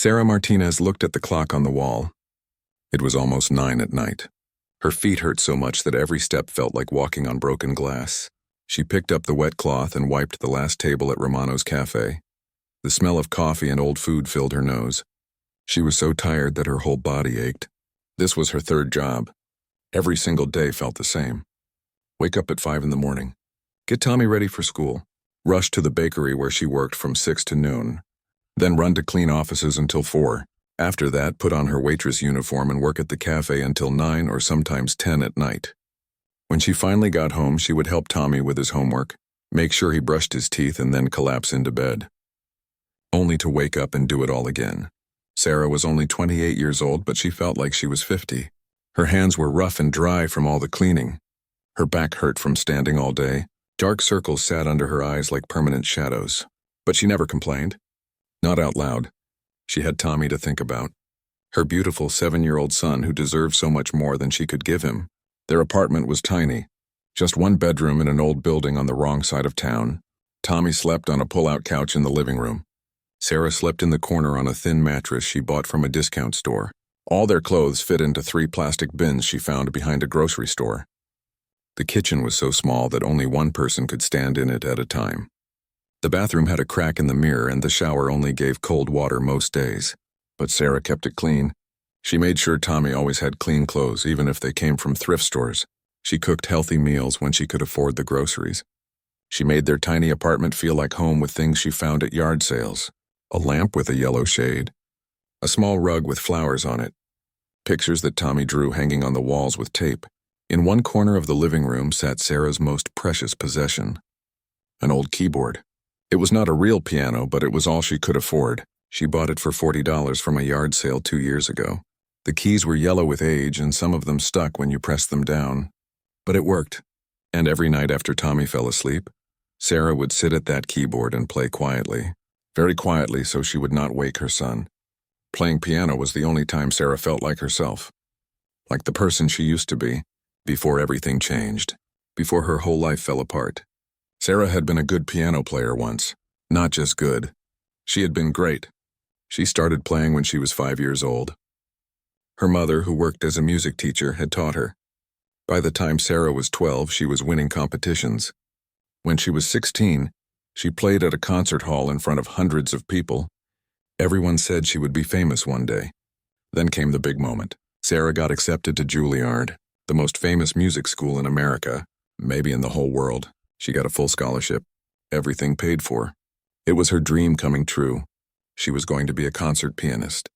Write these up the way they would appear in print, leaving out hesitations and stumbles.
Sarah Martinez looked at the clock on the wall. It was almost 9 at night. Her feet hurt so much that every step felt like walking on broken glass. She picked up the wet cloth and wiped the last table at Romano's cafe. The smell of coffee and old food filled her nose. She was so tired that her whole body ached. This was her third job. Every single day felt the same. Wake up at 5 in the morning. Get Tommy ready for school. Rush to the bakery where she worked from 6 to noon. Then run to clean offices until 4. After that, put on her waitress uniform and work at the cafe until 9 or sometimes 10 at night. When she finally got home, she would help Tommy with his homework, make sure he brushed his teeth, and then collapse into bed. Only to wake up and do it all again. Sarah was only 28 years old, but she felt like she was 50. Her hands were rough and dry from all the cleaning. Her back hurt from standing all day. Dark circles sat under her eyes like permanent shadows. But she never complained. Not out loud. She had Tommy to think about. Her beautiful 7-year-old son who deserved so much more than she could give him. Their apartment was tiny. Just one bedroom in an old building on the wrong side of town. Tommy slept on a pull-out couch in the living room. Sarah slept in the corner on a thin mattress she bought from a discount store. All their clothes fit into 3 plastic bins she found behind a grocery store. The kitchen was so small that only one person could stand in it at a time. The bathroom had a crack in the mirror and the shower only gave cold water most days. But Sarah kept it clean. She made sure Tommy always had clean clothes, even if they came from thrift stores. She cooked healthy meals when she could afford the groceries. She made their tiny apartment feel like home with things she found at yard sales. A lamp with a yellow shade. A small rug with flowers on it. Pictures that Tommy drew hanging on the walls with tape. In one corner of the living room sat Sarah's most precious possession. An old keyboard. It was not a real piano, but it was all she could afford. She bought it for $40 from a yard sale 2 years ago. The keys were yellow with age, and some of them stuck when you pressed them down. But it worked. And every night after Tommy fell asleep, Sarah would sit at that keyboard and play quietly. Very quietly, so she would not wake her son. Playing piano was the only time Sarah felt like herself. Like the person she used to be, before everything changed, before her whole life fell apart. Sarah had been a good piano player once. Not just good. She had been great. She started playing when she was 5 years old. Her mother, who worked as a music teacher, had taught her. By the time Sarah was 12, she was winning competitions. When she was 16, she played at a concert hall in front of hundreds of people. Everyone said she would be famous one day. Then came the big moment. Sarah got accepted to Juilliard, the most famous music school in America, maybe in the whole world. She got a full scholarship, everything paid for. It was her dream coming true. She was going to be a concert pianist.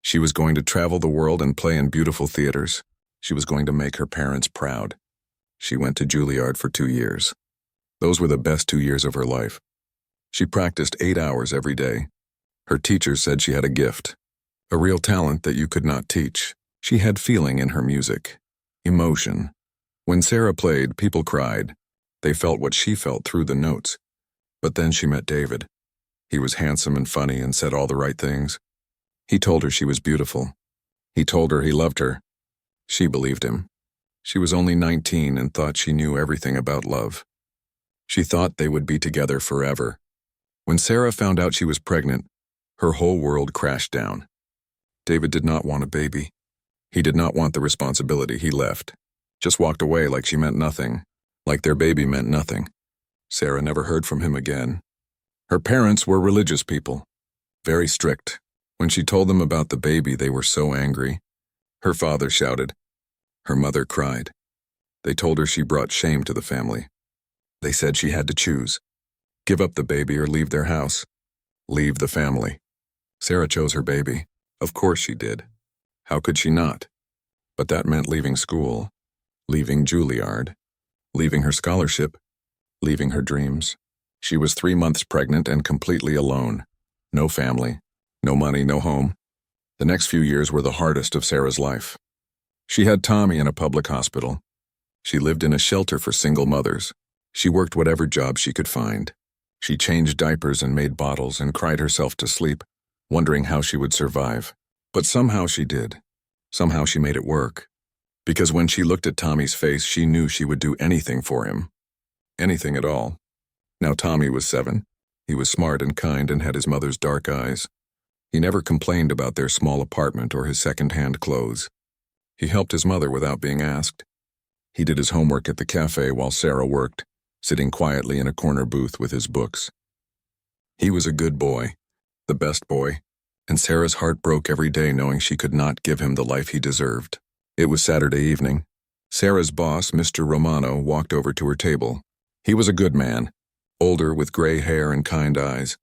She was going to travel the world and play in beautiful theaters. She was going to make her parents proud. She went to Juilliard for 2 years. Those were the best 2 years of her life. She practiced 8 hours every day. Her teachers said she had a gift, a real talent that you could not teach. She had feeling in her music, emotion. When Sarah played, people cried. They felt what she felt through the notes. But then she met David. He was handsome and funny and said all the right things. He told her she was beautiful. He told her he loved her. She believed him. She was only 19 and thought she knew everything about love. She thought they would be together forever. When Sarah found out she was pregnant, her whole world crashed down. David did not want a baby. He did not want the responsibility. He left. Just walked away like she meant nothing, like their baby meant nothing. Sarah never heard from him again. Her parents were religious people, very strict. When she told them about the baby, they were so angry. Her father shouted. Her mother cried. They told her she brought shame to the family. They said she had to choose. Give up the baby or leave their house. Leave the family. Sarah chose her baby. Of course she did. How could she not? But that meant leaving school, leaving Juilliard, leaving her scholarship, leaving her dreams. She was 3 months pregnant and completely alone. No family, no money, no home. The next few years were the hardest of Sarah's life. She had Tommy in a public hospital. She lived in a shelter for single mothers. She worked whatever job she could find. She changed diapers and made bottles and cried herself to sleep, wondering how she would survive. But somehow she did. Somehow she made it work. Because when she looked at Tommy's face, she knew she would do anything for him. Anything at all. Now Tommy was 7. He was smart and kind and had his mother's dark eyes. He never complained about their small apartment or his second-hand clothes. He helped his mother without being asked. He did his homework at the cafe while Sarah worked, sitting quietly in a corner booth with his books. He was a good boy, the best boy, and Sarah's heart broke every day knowing she could not give him the life he deserved. It was Saturday evening. Sarah's boss, Mr. Romano, walked over to her table. He was a good man, older with gray hair and kind eyes.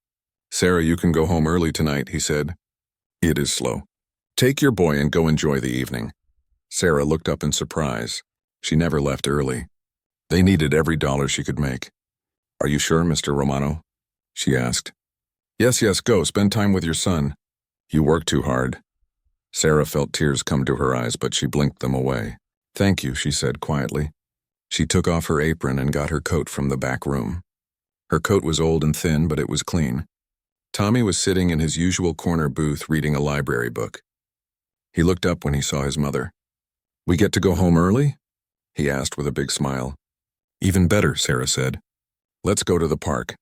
"Sarah, you can go home early tonight," he said. "It is slow. Take your boy and go enjoy the evening." Sarah looked up in surprise. She never left early. They needed every dollar she could make. "Are you sure, Mr. Romano?" she asked. Yes, go, spend time with your son. You work too hard." Sarah felt tears come to her eyes, but she blinked them away. "Thank you," she said quietly. She took off her apron and got her coat from the back room. Her coat was old and thin, but it was clean. Tommy was sitting in his usual corner booth reading a library book. He looked up when he saw his mother. "We get to go home early?" he asked with a big smile. "Even better," Sarah said. "Let's go to the park.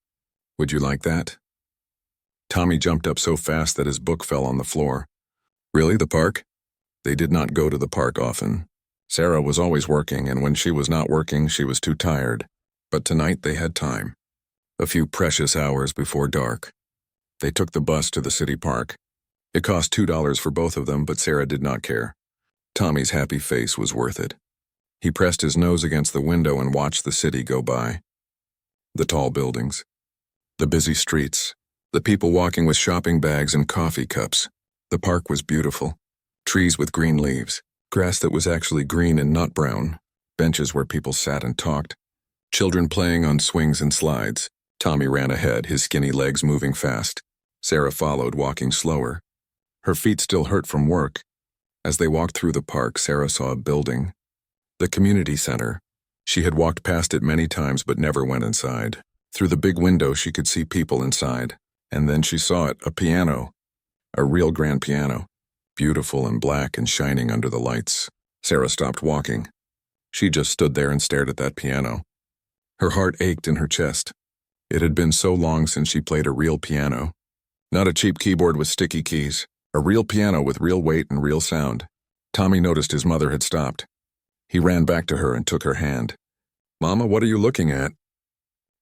Would you like that?" Tommy jumped up so fast that his book fell on the floor. "Really, the park?" They did not go to the park often. Sarah was always working, and when she was not working, she was too tired. But tonight they had time. A few precious hours before dark. They took the bus to the city park. It cost $2 for both of them, but Sarah did not care. Tommy's happy face was worth it. He pressed his nose against the window and watched the city go by. The tall buildings. The busy streets. The people walking with shopping bags and coffee cups. The park was beautiful. Trees with green leaves. Grass that was actually green and not brown. Benches where people sat and talked. Children playing on swings and slides. Tommy ran ahead, his skinny legs moving fast. Sarah followed, walking slower. Her feet still hurt from work. As they walked through the park, Sarah saw a building. The community center. She had walked past it many times but never went inside. Through the big window she could see people inside. And then she saw it, a piano. A real grand piano. Beautiful and black and shining under the lights. Sarah stopped walking. She just stood there and stared at that piano. Her heart ached in her chest. It had been so long since she played a real piano. Not a cheap keyboard with sticky keys. A real piano with real weight and real sound. Tommy noticed his mother had stopped. He ran back to her and took her hand. "Mama, what are you looking at?"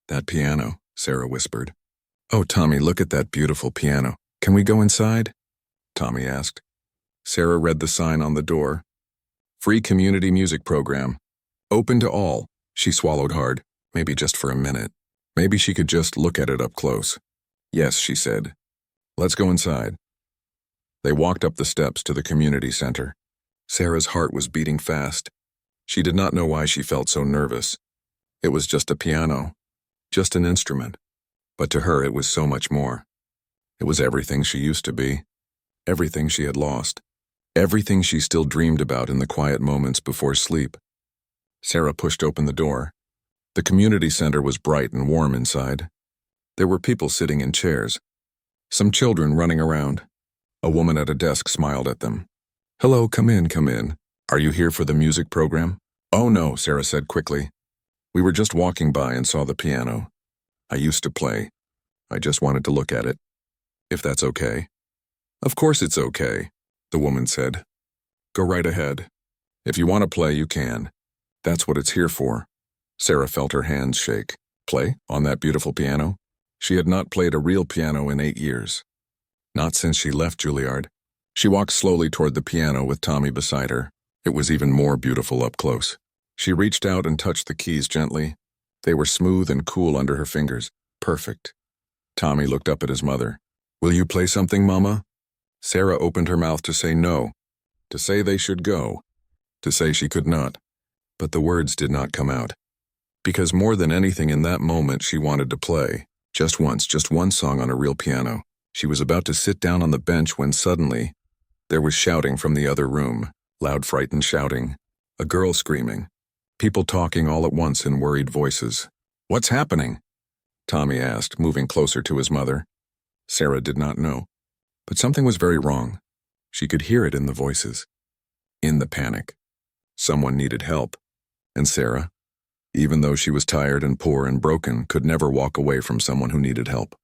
"That piano," Sarah whispered. "Oh, Tommy, look at that beautiful piano. Can we go inside?" Tommy asked. Sarah read the sign on the door. "Free community music program. Open to all." She swallowed hard, maybe just for a minute. Maybe she could just look at it up close. "Yes," she said. "Let's go inside." They walked up the steps to the community center. Sarah's heart was beating fast. She did not know why she felt so nervous. It was just a piano, just an instrument. But to her it was so much more. It was everything she used to be, everything she had lost, everything she still dreamed about in the quiet moments before sleep. Sarah pushed open the door. The community center was bright and warm inside. There were people sitting in chairs, some children running around. A woman at a desk smiled at them. "Hello, come in, come in. Are you here for the music program?" "Oh no," Sarah said quickly. "We were just walking by and saw the piano. I used to play. I just wanted to look at it. If that's okay." "Of course it's okay," the woman said. "Go right ahead. If you want to play, you can. That's what it's here for." Sarah felt her hands shake. Play on that beautiful piano? She had not played a real piano in 8 years. Not since she left Juilliard. She walked slowly toward the piano with Tommy beside her. It was even more beautiful up close. She reached out and touched the keys gently. They were smooth and cool under her fingers. Perfect. Tommy looked up at his mother. "Will you play something, Mama?" Sarah opened her mouth to say no, to say they should go, to say she could not. But the words did not come out. Because more than anything in that moment she wanted to play. Just once, just one song on a real piano. She was about to sit down on the bench when suddenly there was shouting from the other room. Loud, frightened shouting. A girl screaming. People talking all at once in worried voices. "What's happening?" Tommy asked, moving closer to his mother. Sarah did not know. But something was very wrong. She could hear it in the voices. In the panic. Someone needed help. And Sarah, even though she was tired and poor and broken, could never walk away from someone who needed help.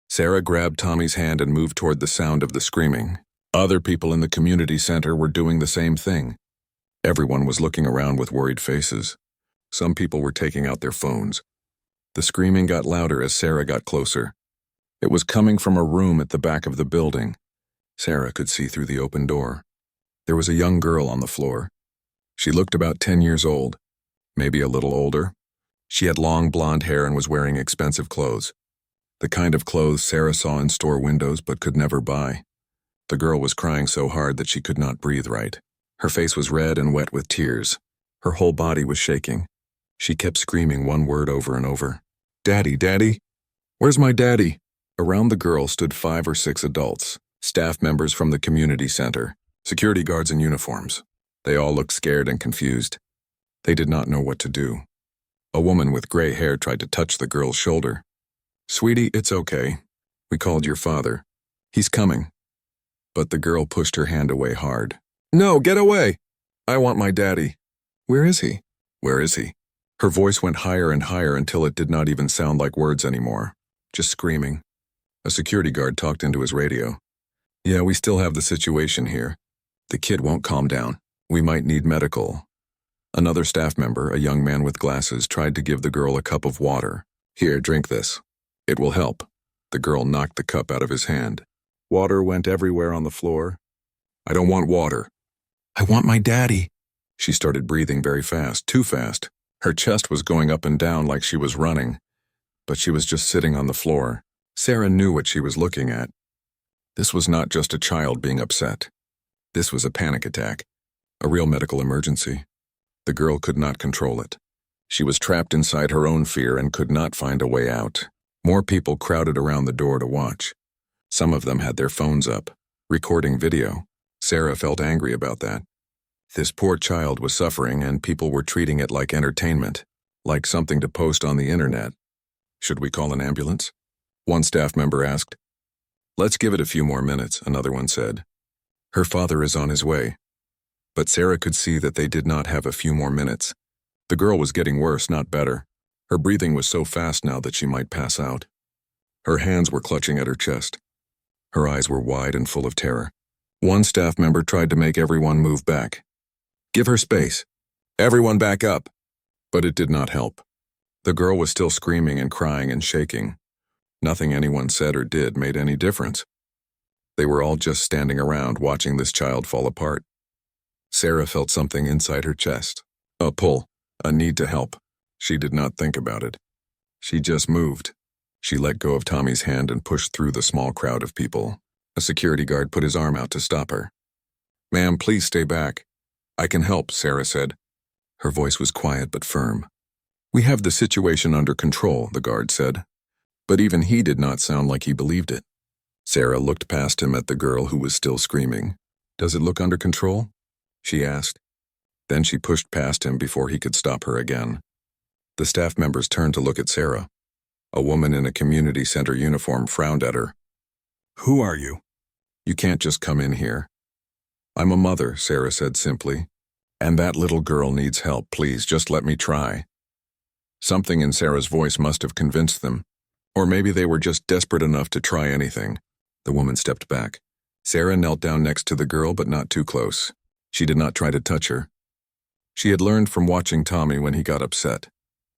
Sarah grabbed Tommy's hand and moved toward the sound of the screaming. Other people in the community center were doing the same thing. Everyone was looking around with worried faces. Some people were taking out their phones. The screaming got louder as Sarah got closer. It was coming from a room at the back of the building. Sarah could see through the open door. There was a young girl on the floor. She looked about 10 years old, maybe a little older. She had long blonde hair and was wearing expensive clothes. The kind of clothes Sarah saw in store windows but could never buy. The girl was crying so hard that she could not breathe right. Her face was red and wet with tears. Her whole body was shaking. She kept screaming one word over and over. "Daddy, Daddy! Where's my daddy?" Around the girl stood 5 or 6 adults, staff members from the community center, security guards in uniforms. They all looked scared and confused. They did not know what to do. A woman with gray hair tried to touch the girl's shoulder. "Sweetie, it's okay. We called your father. He's coming." But the girl pushed her hand away hard. "No, get away! I want my daddy." "Where is he? Where is he?" Her voice went higher and higher until it did not even sound like words anymore, just screaming. A security guard talked into his radio. "Yeah, we still have the situation here. The kid won't calm down. We might need medical." Another staff member, a young man with glasses, tried to give the girl a cup of water. "Here, drink this. It will help." The girl knocked the cup out of his hand. Water went everywhere on the floor. "I don't want water. I want my daddy." She started breathing very fast, too fast. Her chest was going up and down like she was running, but she was just sitting on the floor. Sarah knew what she was looking at. This was not just a child being upset. This was a panic attack, a real medical emergency. The girl could not control it. She was trapped inside her own fear and could not find a way out. More people crowded around the door to watch. Some of them had their phones up, recording video. Sarah felt angry about that. This poor child was suffering and people were treating it like entertainment, like something to post on the internet. "Should we call an ambulance?" One staff member asked. "Let's give it a few more minutes," another one said. "Her father is on his way." But Sarah could see that they did not have a few more minutes. The girl was getting worse, not better. Her breathing was so fast now that she might pass out. Her hands were clutching at her chest. Her eyes were wide and full of terror. One staff member tried to make everyone move back. "Give her space. Everyone back up." But it did not help. The girl was still screaming and crying and shaking. Nothing anyone said or did made any difference. They were all just standing around watching this child fall apart. Sarah felt something inside her chest. A pull, a need to help. She did not think about it. She just moved. She let go of Tommy's hand and pushed through the small crowd of people. A security guard put his arm out to stop her. "Ma'am, please stay back." "I can help," Sarah said. Her voice was quiet but firm. "We have the situation under control," the guard said. But even he did not sound like he believed it. Sarah looked past him at the girl who was still screaming. "Does it look under control?" she asked. Then she pushed past him before he could stop her again. The staff members turned to look at Sarah. A woman in a community center uniform frowned at her. "Who are you? You can't just come in here." "I'm a mother," Sarah said simply. "And that little girl needs help. Please, just let me try." Something in Sarah's voice must have convinced them. Or maybe they were just desperate enough to try anything. The woman stepped back. Sarah knelt down next to the girl, but not too close. She did not try to touch her. She had learned from watching Tommy when he got upset.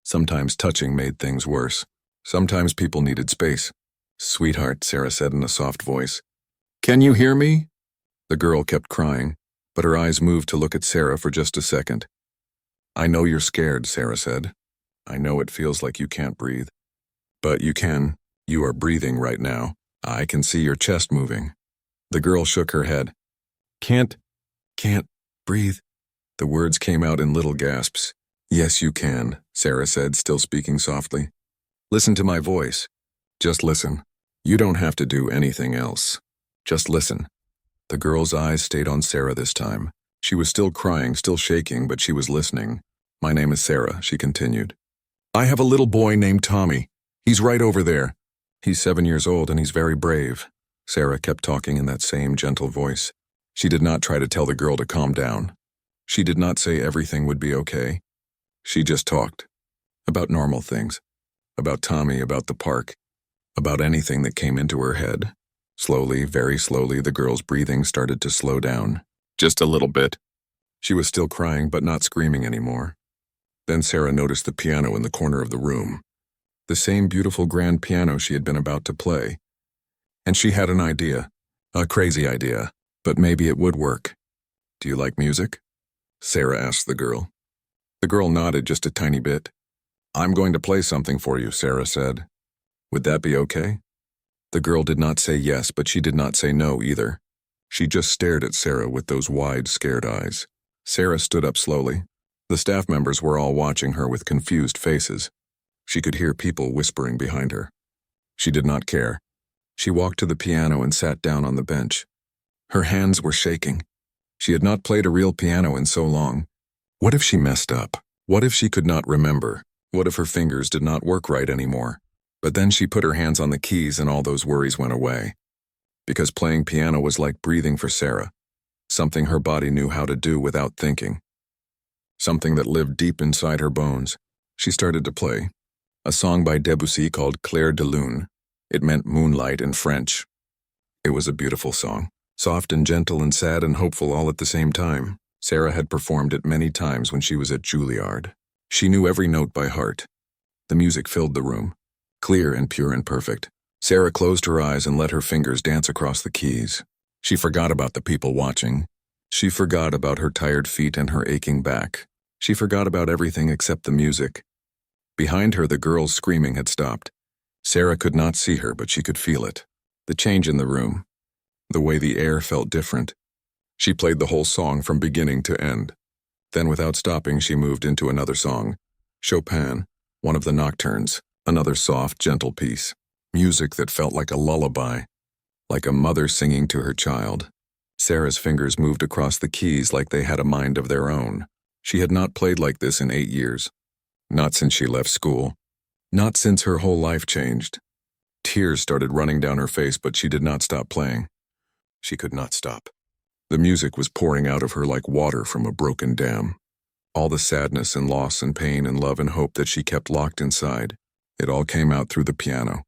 Sometimes touching made things worse. Sometimes people needed space. "Sweetheart," Sarah said in a soft voice. "Can you hear me?" The girl kept crying, but her eyes moved to look at Sarah for just a second. "I know you're scared," Sarah said. "I know it feels like you can't breathe. But you can. You are breathing right now. I can see your chest moving." The girl shook her head. Can't breathe." The words came out in little gasps. "Yes, you can," Sarah said, still speaking softly. "Listen to my voice. Just listen. You don't have to do anything else. Just listen." The girl's eyes stayed on Sarah this time. She was still crying, still shaking, but she was listening. "My name is Sarah," she continued. "I have a little boy named Tommy. He's right over there. He's 7 years old and he's very brave." Sarah kept talking in that same gentle voice. She did not try to tell the girl to calm down. She did not say everything would be okay. She just talked. About normal things. About Tommy, about the park. about anything that came into her head. Slowly, very slowly, the girl's breathing started to slow down. Just a little bit. She was still crying, but not screaming anymore. Then Sarah noticed the piano in the corner of the room. The same beautiful grand piano she had been about to play. And she had an idea. A crazy idea, but maybe it would work. "Do you like music?" Sarah asked the girl. The girl nodded just a tiny bit. "I'm going to play something for you," Sarah said. "Would that be okay?" The girl did not say yes, but she did not say no either. She just stared at Sarah with those wide, scared eyes. Sarah stood up slowly. The staff members were all watching her with confused faces. She could hear people whispering behind her. She did not care. She walked to the piano and sat down on the bench. Her hands were shaking. She had not played a real piano in so long. What if she messed up? What if she could not remember? What if her fingers did not work right anymore? But then she put her hands on the keys and all those worries went away. Because playing piano was like breathing for Sarah, something her body knew how to do without thinking. Something that lived deep inside her bones. She started to play. A song by Debussy called Clair de Lune. It meant moonlight in French. It was a beautiful song, soft and gentle and sad and hopeful all at the same time. Sarah had performed it many times when she was at Juilliard. She knew every note by heart. The music filled the room, clear and pure and perfect. Sarah closed her eyes and let her fingers dance across the keys. She forgot about the people watching. She forgot about her tired feet and her aching back. She forgot about everything except the music. Behind her, the girl's screaming had stopped. Sarah could not see her, but she could feel it. The change in the room. The way the air felt different. She played the whole song from beginning to end. Then, without stopping, she moved into another song. Chopin, one of the nocturnes, another soft, gentle piece. Music that felt like a lullaby, like a mother singing to her child. Sarah's fingers moved across the keys like they had a mind of their own. She had not played like this in 8 years. Not since she left school. Not since her whole life changed. Tears started running down her face, but she did not stop playing. She could not stop. The music was pouring out of her like water from a broken dam. All the sadness and loss and pain and love and hope that she kept locked inside, it all came out through the piano.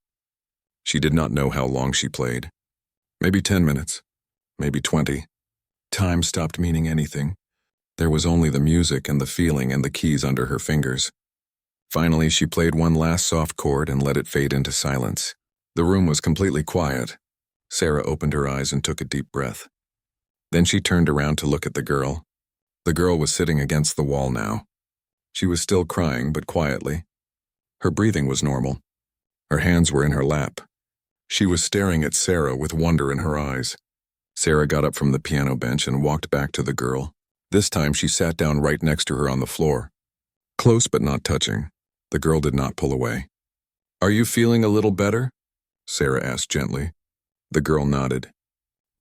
She did not know how long she played. Maybe 10 minutes. Maybe 20. Time stopped meaning anything. There was only the music and the feeling and the keys under her fingers. Finally, she played one last soft chord and let it fade into silence. The room was completely quiet. Sarah opened her eyes and took a deep breath. Then she turned around to look at the girl. The girl was sitting against the wall now. She was still crying, but quietly. Her breathing was normal. Her hands were in her lap. She was staring at Sarah with wonder in her eyes. Sarah got up from the piano bench and walked back to the girl. This time she sat down right next to her on the floor. Close but not touching. The girl did not pull away. "Are you feeling a little better?" Sarah asked gently. The girl nodded.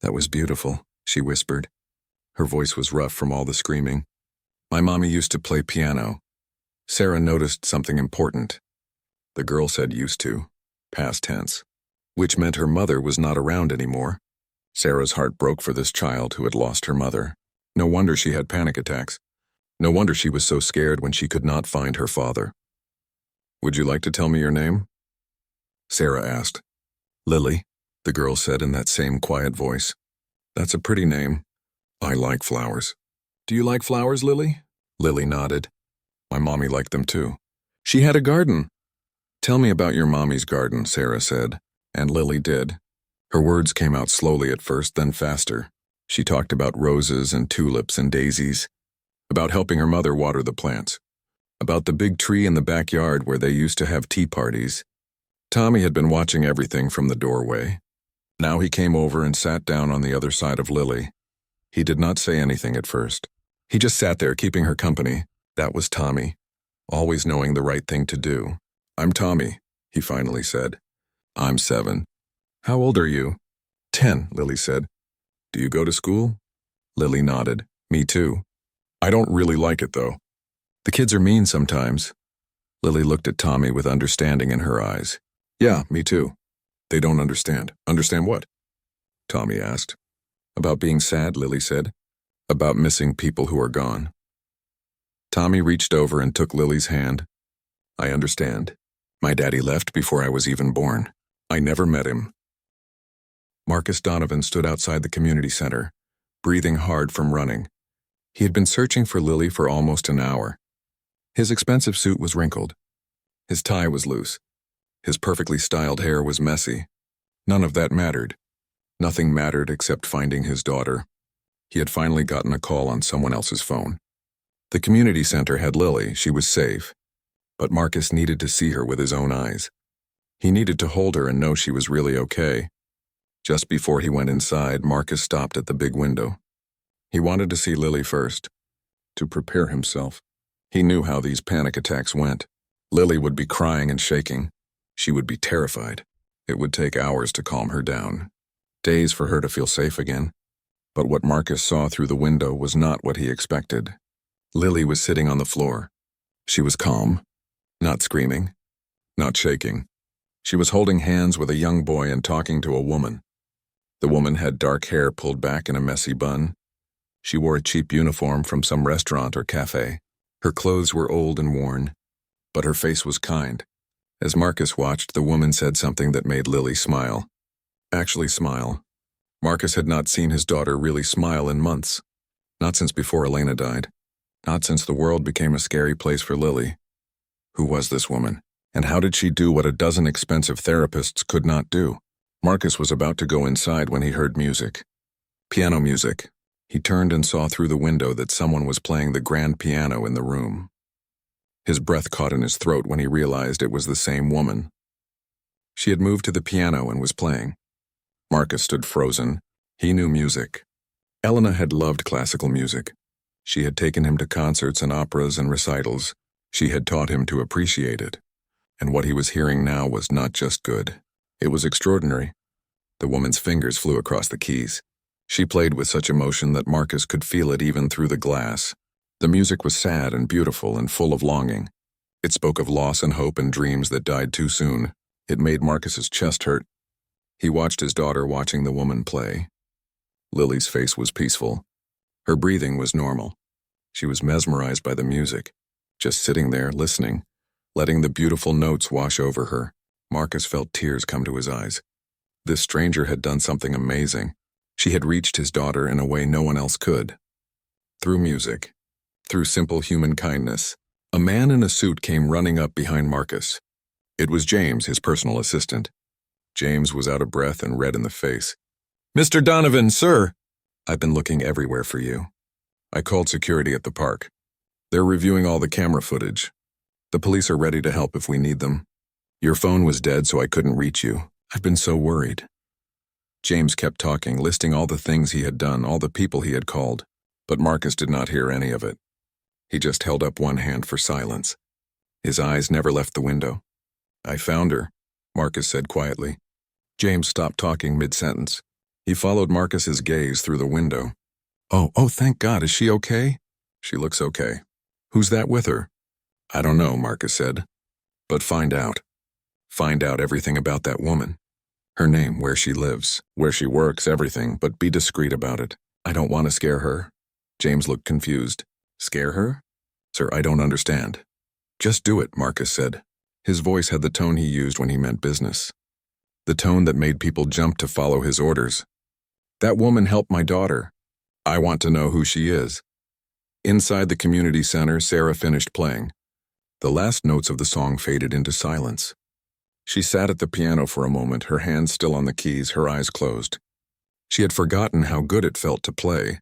"That was beautiful," she whispered. Her voice was rough from all the screaming. "My mommy used to play piano." Sarah noticed something important. The girl said used to, past tense, which meant her mother was not around anymore. Sarah's heart broke for this child who had lost her mother. No wonder she had panic attacks. No wonder she was so scared when she could not find her father. "Would you like to tell me your name?" Sarah asked. "Lily," the girl said in that same quiet voice. "That's a pretty name. I like flowers." "Do you like flowers, Lily?" Lily nodded. "My mommy liked them too. She had a garden." "Tell me about your mommy's garden," Sarah said, and Lily did. Her words came out slowly at first, then faster. She talked about roses and tulips and daisies, about helping her mother water the plants, about the big tree in the backyard where they used to have tea parties. Tommy had been watching everything from the doorway. Now he came over and sat down on the other side of Lily. He did not say anything at first. He just sat there keeping her company. That was Tommy, always knowing the right thing to do. "I'm Tommy," he finally said. "I'm 7. How old are you?" 10, Lily said. "Do you go to school?" Lily nodded. "Me too. I don't really like it, though. The kids are mean sometimes." Lily looked at Tommy with understanding in her eyes. "Yeah, me too." "They don't understand." "Understand what?" Tommy asked. "About being sad," Lily said. "About missing people who are gone." Tommy reached over and took Lily's hand. "I understand. My daddy left before I was even born. I never met him. Marcus Donovan stood outside the community center, breathing hard from running. He had been searching for Lily for almost an hour. His expensive suit was wrinkled. His tie was loose. His perfectly styled hair was messy. None of that mattered. Nothing mattered except finding his daughter. He had finally gotten a call on someone else's phone. The community center had Lily. She was safe. But Marcus needed to see her with his own eyes. He needed to hold her and know she was really okay. Just before he went inside, Marcus stopped at the big window. He wanted to see Lily first, to prepare himself. He knew how these panic attacks went. Lily would be crying and shaking. She would be terrified. It would take hours to calm her down. Days for her to feel safe again. But what Marcus saw through the window was not what he expected. Lily was sitting on the floor. She was calm, not screaming, not shaking. She was holding hands with a young boy and talking to a woman. The woman had dark hair pulled back in a messy bun. She wore a cheap uniform from some restaurant or cafe. Her clothes were old and worn, but her face was kind. As Marcus watched, the woman said something that made Lily smile. Actually smile. Marcus had not seen his daughter really smile in months. Not since before Elena died. Not since the world became a scary place for Lily. Who was this woman? And how did she do what a dozen expensive therapists could not do? Marcus was about to go inside when he heard music. Piano music. He turned and saw through the window that someone was playing the grand piano in the room. His breath caught in his throat when he realized it was the same woman. She had moved to the piano and was playing. Marcus stood frozen. He knew music. Elena had loved classical music. She had taken him to concerts and operas and recitals. She had taught him to appreciate it. And what he was hearing now was not just good. It was extraordinary. The woman's fingers flew across the keys. She played with such emotion that Marcus could feel it even through the glass. The music was sad and beautiful and full of longing. It spoke of loss and hope and dreams that died too soon. It made Marcus's chest hurt. He watched his daughter watching the woman play. Lily's face was peaceful. Her breathing was normal. She was mesmerized by the music, just sitting there listening, letting the beautiful notes wash over her. Marcus felt tears come to his eyes. This stranger had done something amazing. She had reached his daughter in a way no one else could. Through music, through simple human kindness, a man in a suit came running up behind Marcus. It was James, his personal assistant. James was out of breath and red in the face. "Mr. Donovan, sir! I've been looking everywhere for you. I called security at the park. They're reviewing all the camera footage. The police are ready to help if we need them. Your phone was dead, so I couldn't reach you. I've been so worried." James kept talking, listing all the things he had done, all the people he had called, but Marcus did not hear any of it. He just held up one hand for silence. His eyes never left the window. "I found her," Marcus said quietly. James stopped talking mid-sentence. He followed Marcus's gaze through the window. Oh, thank God. Is she okay?" "She looks okay." "Who's that with her?" "I don't know," Marcus said. "But find out. Find out everything about that woman. Her name, where she lives, where she works, everything, but be discreet about it. I don't want to scare her." James looked confused. "Scare her?" "Sir, I don't understand." "Just do it," Marcus said. His voice had the tone he used when he meant business. The tone that made people jump to follow his orders. "That woman helped my daughter. I want to know who she is." Inside the community center, Sarah finished playing. The last notes of the song faded into silence. She sat at the piano for a moment, her hands still on the keys, her eyes closed. She had forgotten how good it felt to play,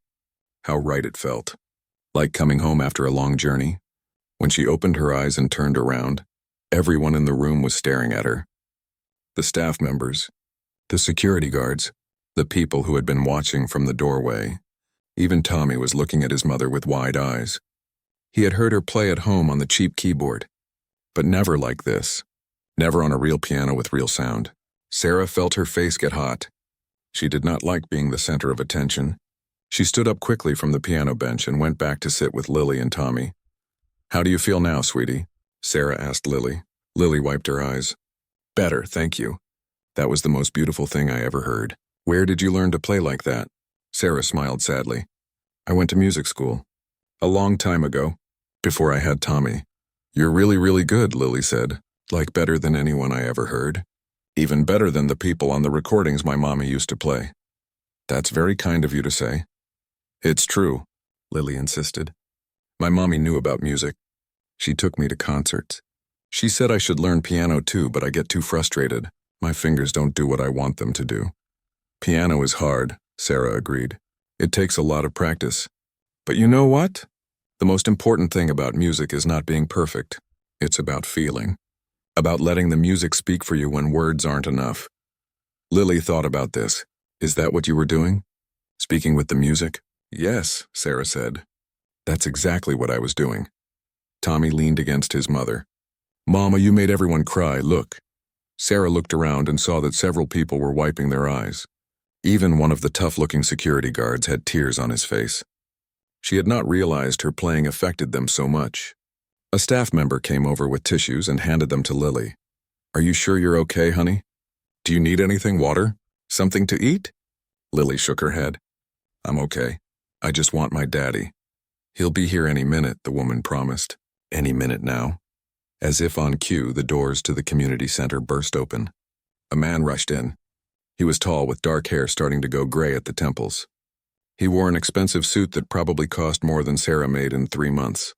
how right it felt. Like coming home after a long journey. When she opened her eyes and turned around, everyone in the room was staring at her. The staff members, the security guards, the people who had been watching from the doorway. Even Tommy was looking at his mother with wide eyes. He had heard her play at home on the cheap keyboard, but never like this. Never on a real piano with real sound. Sarah felt her face get hot. She did not like being the center of attention. She stood up quickly from the piano bench and went back to sit with Lily and Tommy. "How do you feel now, sweetie?" Sarah asked Lily. Lily wiped her eyes. "Better, thank you. That was the most beautiful thing I ever heard. Where did you learn to play like that?" Sarah smiled sadly. "I went to music school. A long time ago, before I had Tommy." "You're really, really good," Lily said. "Like better than anyone I ever heard." Even better than the people on the recordings my mommy used to play. That's very kind of you to say. It's true, Lily insisted. My mommy knew about music. She took me to concerts. She said I should learn piano too, but I get too frustrated. My fingers don't do what I want them to do. Piano is hard, Sarah agreed. It takes a lot of practice. But you know what? The most important thing about music is not being perfect. It's about feeling. About letting the music speak for you when words aren't enough. Lily thought about this. Is that what you were doing? Speaking with the music? Yes, Sarah said. That's exactly what I was doing. Tommy leaned against his mother. Mama, you made everyone cry, look. Sarah looked around and saw that several people were wiping their eyes. Even one of the tough-looking security guards had tears on his face. She had not realized her playing affected them so much. A staff member came over with tissues and handed them to Lily. Are you sure you're okay, honey? Do you need anything, water? Something to eat? Lily shook her head. I'm okay. I just want my daddy. He'll be here any minute, the woman promised. Any minute now. As if on cue, the doors to the community center burst open. A man rushed in. He was tall with dark hair starting to go gray at the temples. He wore an expensive suit that probably cost more than Sarah made in 3 months.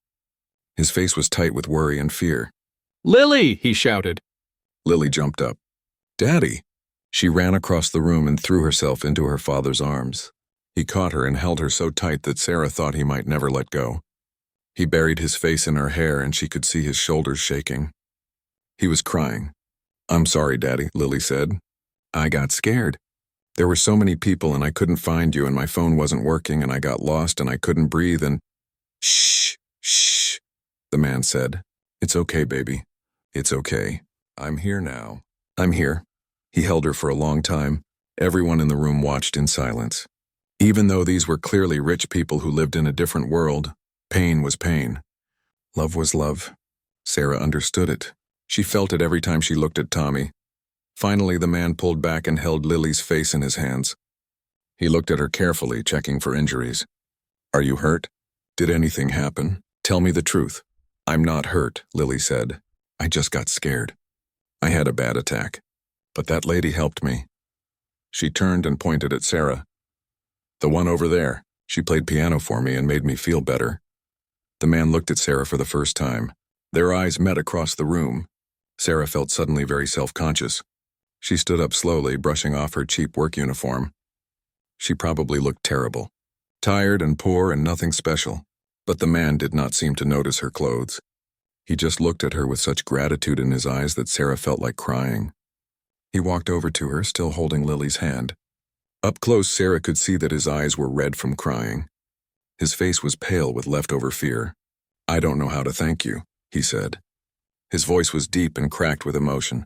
His face was tight with worry and fear. Lily, he shouted. Lily jumped up. Daddy! She ran across the room and threw herself into her father's arms. He caught her and held her so tight that Sarah thought he might never let go. He buried his face in her hair and she could see his shoulders shaking. He was crying. I'm sorry, Daddy, Lily said. I got scared. There were so many people and I couldn't find you and my phone wasn't working and I got lost and I couldn't breathe and… Shh, shh, the man said. It's okay, baby. It's okay. I'm here now. I'm here. He held her for a long time. Everyone in the room watched in silence. Even though these were clearly rich people who lived in a different world, pain was pain. Love was love. Sarah understood it. She felt it every time she looked at Tommy. Finally, the man pulled back and held Lily's face in his hands. He looked at her carefully, checking for injuries. Are you hurt? Did anything happen? Tell me the truth. I'm not hurt, Lily said. I just got scared. I had a bad attack. But that lady helped me. She turned and pointed at Sarah. The one over there. She played piano for me and made me feel better. The man looked at Sarah for the first time. Their eyes met across the room. Sarah felt suddenly very self-conscious. She stood up slowly, brushing off her cheap work uniform. She probably looked terrible. Tired and poor and nothing special. But the man did not seem to notice her clothes. He just looked at her with such gratitude in his eyes that Sarah felt like crying. He walked over to her, still holding Lily's hand. Up close, Sarah could see that his eyes were red from crying. His face was pale with leftover fear. I don't know how to thank you, he said. His voice was deep and cracked with emotion.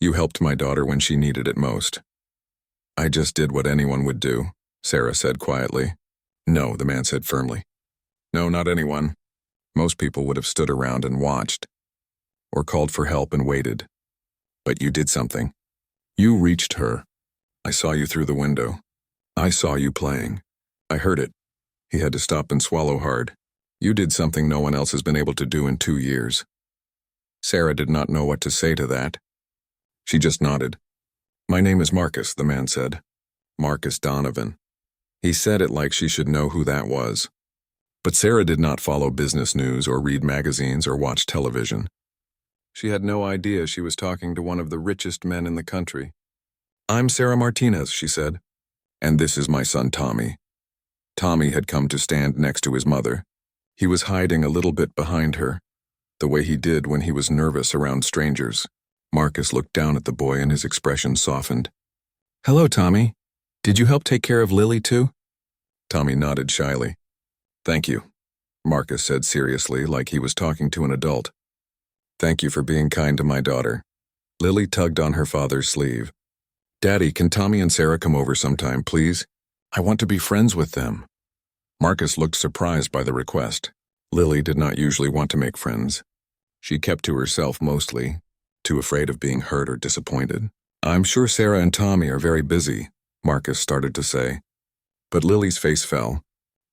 You helped my daughter when she needed it most. I just did what anyone would do, Sarah said quietly. No, the man said firmly. No, not anyone. Most people would have stood around and watched, or called for help and waited. But you did something. You reached her. I saw you through the window. I saw you playing. I heard it. He had to stop and swallow hard. You did something no one else has been able to do in 2 years. Sarah did not know what to say to that. She just nodded. My name is Marcus, the man said. Marcus Donovan. He said it like she should know who that was. But Sarah did not follow business news or read magazines or watch television. She had no idea she was talking to one of the richest men in the country. I'm Sarah Martinez, she said. And this is my son Tommy. Tommy had come to stand next to his mother. He was hiding a little bit behind her, the way he did when he was nervous around strangers. Marcus looked down at the boy and his expression softened. Hello, Tommy. Did you help take care of Lily too? Tommy nodded shyly. Thank you, Marcus said seriously, like he was talking to an adult. Thank you for being kind to my daughter. Lily tugged on her father's sleeve. Daddy, can Tommy and Sarah come over sometime, please? I want to be friends with them. Marcus looked surprised by the request. Lily did not usually want to make friends. She kept to herself mostly, too afraid of being hurt or disappointed. I'm sure Sarah and Tommy are very busy, Marcus started to say. But Lily's face fell.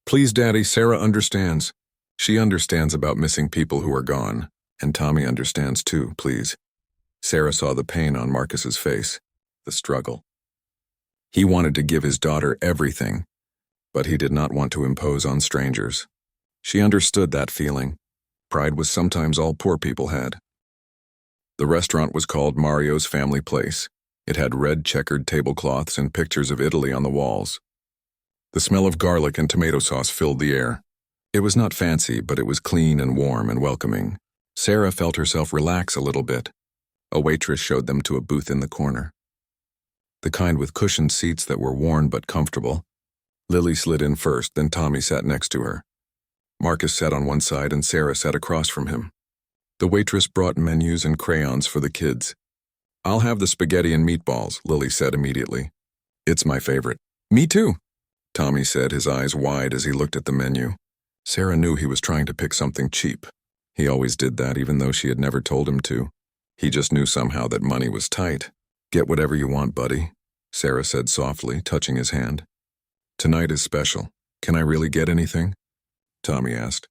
Please, Daddy, Sarah understands. She understands about missing people who are gone, and Tommy understands too, please. Sarah saw the pain on Marcus's face, the struggle. He wanted to give his daughter everything, but he did not want to impose on strangers. She understood that feeling. Pride was sometimes all poor people had. The restaurant was called Mario's Family Place. It had red checkered tablecloths and pictures of Italy on the walls. The smell of garlic and tomato sauce filled the air. It was not fancy, but it was clean and warm and welcoming. Sarah felt herself relax a little bit. A waitress showed them to a booth in the corner. The kind with cushioned seats that were worn but comfortable. Lily slid in first, then Tommy sat next to her. Marcus sat on one side and Sarah sat across from him. The waitress brought menus and crayons for the kids. "I'll have the spaghetti and meatballs," Lily said immediately. "It's my favorite." "Me too," Tommy said, his eyes wide as he looked at the menu. Sarah knew he was trying to pick something cheap. He always did that, even though she had never told him to. He just knew somehow that money was tight. "Get whatever you want, buddy," Sarah said softly, touching his hand. "Tonight is special. Can I really get anything?" Tommy asked.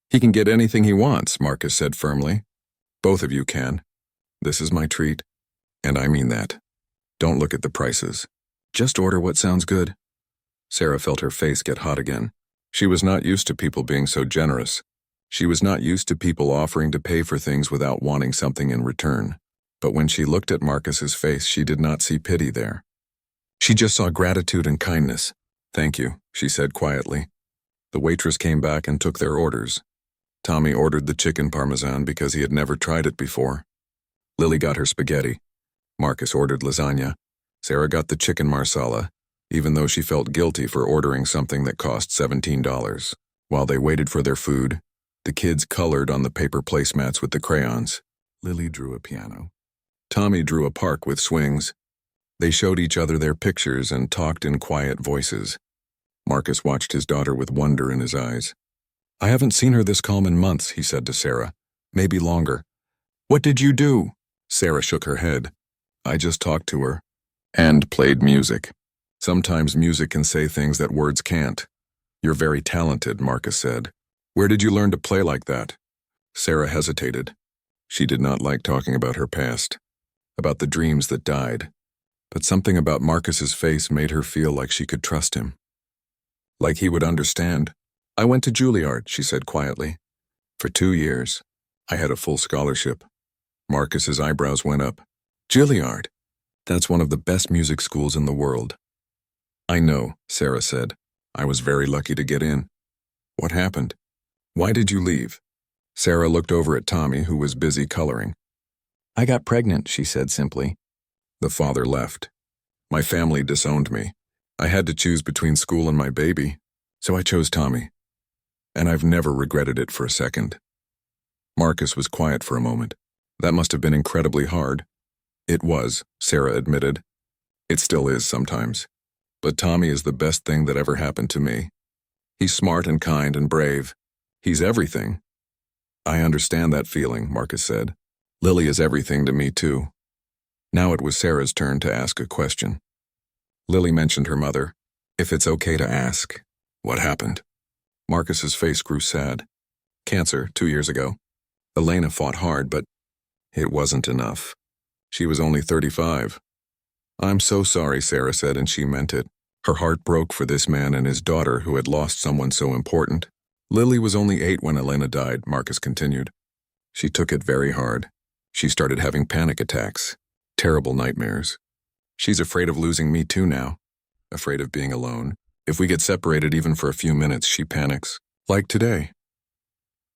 "He can get anything he wants," Marcus said firmly. "Both of you can. This is my treat, and I mean that. Don't look at the prices. Just order what sounds good." Sarah felt her face get hot again. She was not used to people being so generous. She was not used to people offering to pay for things without wanting something in return. But when she looked at Marcus's face, she did not see pity there. She just saw gratitude and kindness. "Thank you," she said quietly. The waitress came back and took their orders. Tommy ordered the chicken parmesan because he had never tried it before. Lily got her spaghetti. Marcus ordered lasagna. Sarah got the chicken marsala, even though she felt guilty for ordering something that cost $17. While they waited for their food, the kids colored on the paper placemats with the crayons. Lily drew a piano. Tommy drew a park with swings. They showed each other their pictures and talked in quiet voices. Marcus watched his daughter with wonder in his eyes. "I haven't seen her this calm in months," he said to Sarah. "Maybe longer." "What did you do?" Sarah shook her head. "I just talked to her. And played music. Sometimes music can say things that words can't." "You're very talented," Marcus said. "Where did you learn to play like that?" Sarah hesitated. She did not like talking about her past, about the dreams that died. But something about Marcus's face made her feel like she could trust him. Like he would understand. "I went to Juilliard," she said quietly. "For 2 years. I had a full scholarship." Marcus's eyebrows went up. "Juilliard? That's one of the best music schools in the world." "I know," Sarah said. "I was very lucky to get in." "What happened? Why did you leave?" Sarah looked over at Tommy, who was busy coloring. "I got pregnant," she said simply. "The father left. My family disowned me. I had to choose between school and my baby, so I chose Tommy. And I've never regretted it for a second." Marcus was quiet for a moment. "That must have been incredibly hard." "It was," Sarah admitted. "It still is sometimes. But Tommy is the best thing that ever happened to me. He's smart and kind and brave. He's everything." "I understand that feeling," Marcus said. "Lily is everything to me too." Now it was Sarah's turn to ask a question. Lily mentioned her mother. "If it's okay to ask, what happened?" Marcus's face grew sad. "Cancer, 2 years ago. Elena fought hard, but it wasn't enough. She was only 35. "I'm so sorry," Sarah said, and she meant it. Her heart broke for this man and his daughter who had lost someone so important. "Lily was only 8 when Elena died," Marcus continued. "She took it very hard. She started having panic attacks, terrible nightmares. She's afraid of losing me too now, afraid of being alone. If we get separated even for a few minutes, she panics, like today."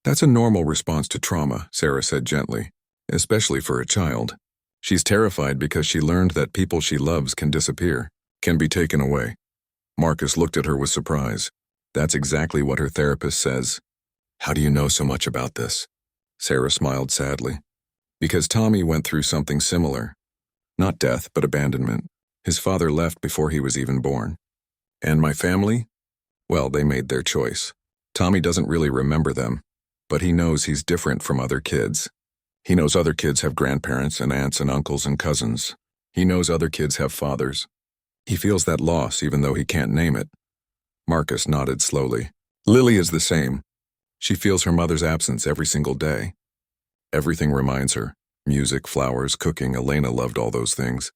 "That's a normal response to trauma," Sarah said gently, "especially for a child. She's terrified because she learned that people she loves can disappear, can be taken away." Marcus looked at her with surprise. "That's exactly what her therapist says." "How do you know so much about this?" Sarah smiled sadly. "Because Tommy went through something similar. Not death, but abandonment. His father left before he was even born. And my family? Well, they made their choice. Tommy doesn't really remember them, but he knows he's different from other kids. He knows other kids have grandparents and aunts and uncles and cousins. He knows other kids have fathers. He feels that loss even though he can't name it." Marcus nodded slowly. "Lily is the same. She feels her mother's absence every single day. Everything reminds her. Music, flowers, cooking, Elena loved all those things.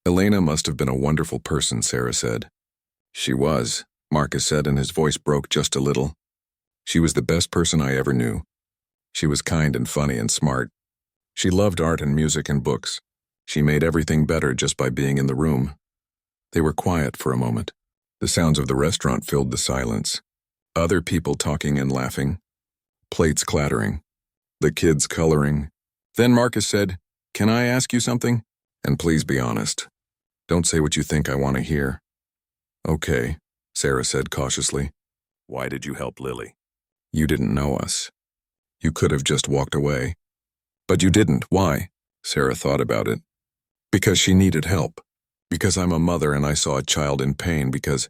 Elena must have been a wonderful person, Sarah said. She was, Marcus said, and his voice broke just a little. She was the best person I ever knew. She was kind and funny and smart. She loved art and music and books. She made everything better just by being in the room. They were quiet for a moment. The sounds of the restaurant filled the silence. Other people talking and laughing. Plates clattering. The kids coloring. Then Marcus said, "Can I ask you something? And please be honest. Don't say what you think I want to hear." "Okay," Sarah said cautiously. "Why did you help Lily?" "You didn't know us. You could have just walked away." "But you didn't. Why?" Sarah thought about it. "Because she needed help. Because I'm a mother and I saw a child in pain. Because—"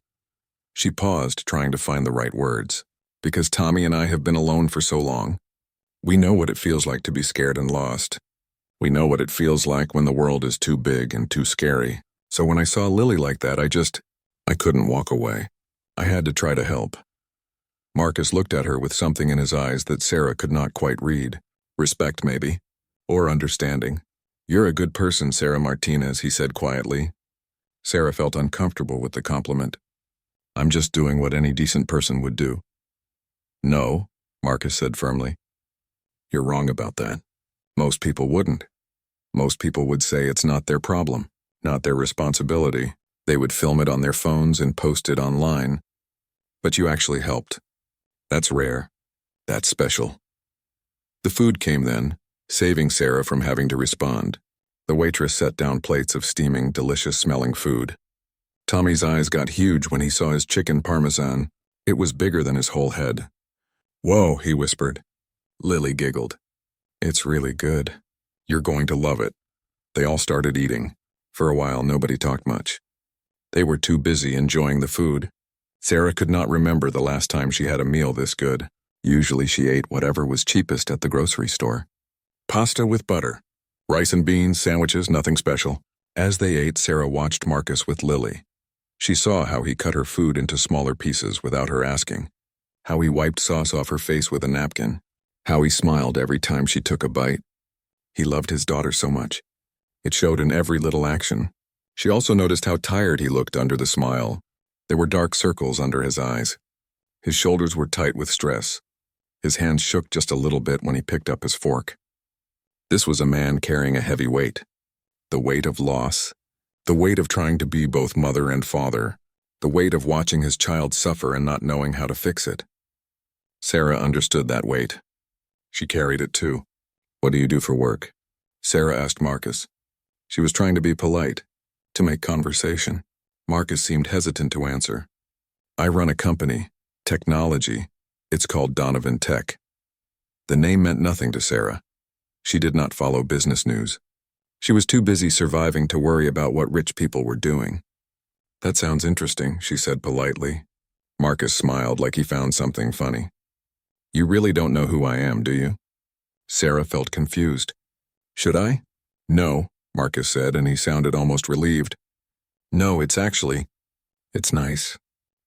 She paused, trying to find the right words. "Because Tommy and I have been alone for so long. We know what it feels like to be scared and lost. We know what it feels like when the world is too big and too scary. So when I saw Lily like that, I couldn't walk away. I had to try to help." Marcus looked at her with something in his eyes that Sarah could not quite read. Respect, maybe. Or understanding. "You're a good person, Sarah Martinez," he said quietly. Sarah felt uncomfortable with the compliment. "I'm just doing what any decent person would do." "No," Marcus said firmly. "You're wrong about that. Most people wouldn't. Most people would say it's not their problem, not their responsibility. They would film it on their phones and post it online. But you actually helped. That's rare. That's special." The food came then, saving Sarah from having to respond. The waitress set down plates of steaming, delicious-smelling food. Tommy's eyes got huge when he saw his chicken parmesan. It was bigger than his whole head. "Whoa," he whispered. Lily giggled. "It's really good. You're going to love it." They all started eating. For a while, nobody talked much. They were too busy enjoying the food. Sarah could not remember the last time she had a meal this good. Usually she ate whatever was cheapest at the grocery store. Pasta with butter. Rice and beans, sandwiches, nothing special. As they ate, Sarah watched Marcus with Lily. She saw how he cut her food into smaller pieces without her asking. How he wiped sauce off her face with a napkin. How he smiled every time she took a bite. He loved his daughter so much. It showed in every little action. She also noticed how tired he looked under the smile. There were dark circles under his eyes. His shoulders were tight with stress. His hands shook just a little bit when he picked up his fork. This was a man carrying a heavy weight. The weight of loss. The weight of trying to be both mother and father. The weight of watching his child suffer and not knowing how to fix it. Sarah understood that weight. She carried it too. "What do you do for work?" Sarah asked Marcus. She was trying to be polite, to make conversation. Marcus seemed hesitant to answer. "I run a company, technology. It's called Donovan Tech." The name meant nothing to Sarah. She did not follow business news. She was too busy surviving to worry about what rich people were doing. "That sounds interesting," she said politely. Marcus smiled like he found something funny. "You really don't know who I am, do you?" Sarah felt confused. "Should I?" "No," Marcus said, and he sounded almost relieved. "No, it's nice.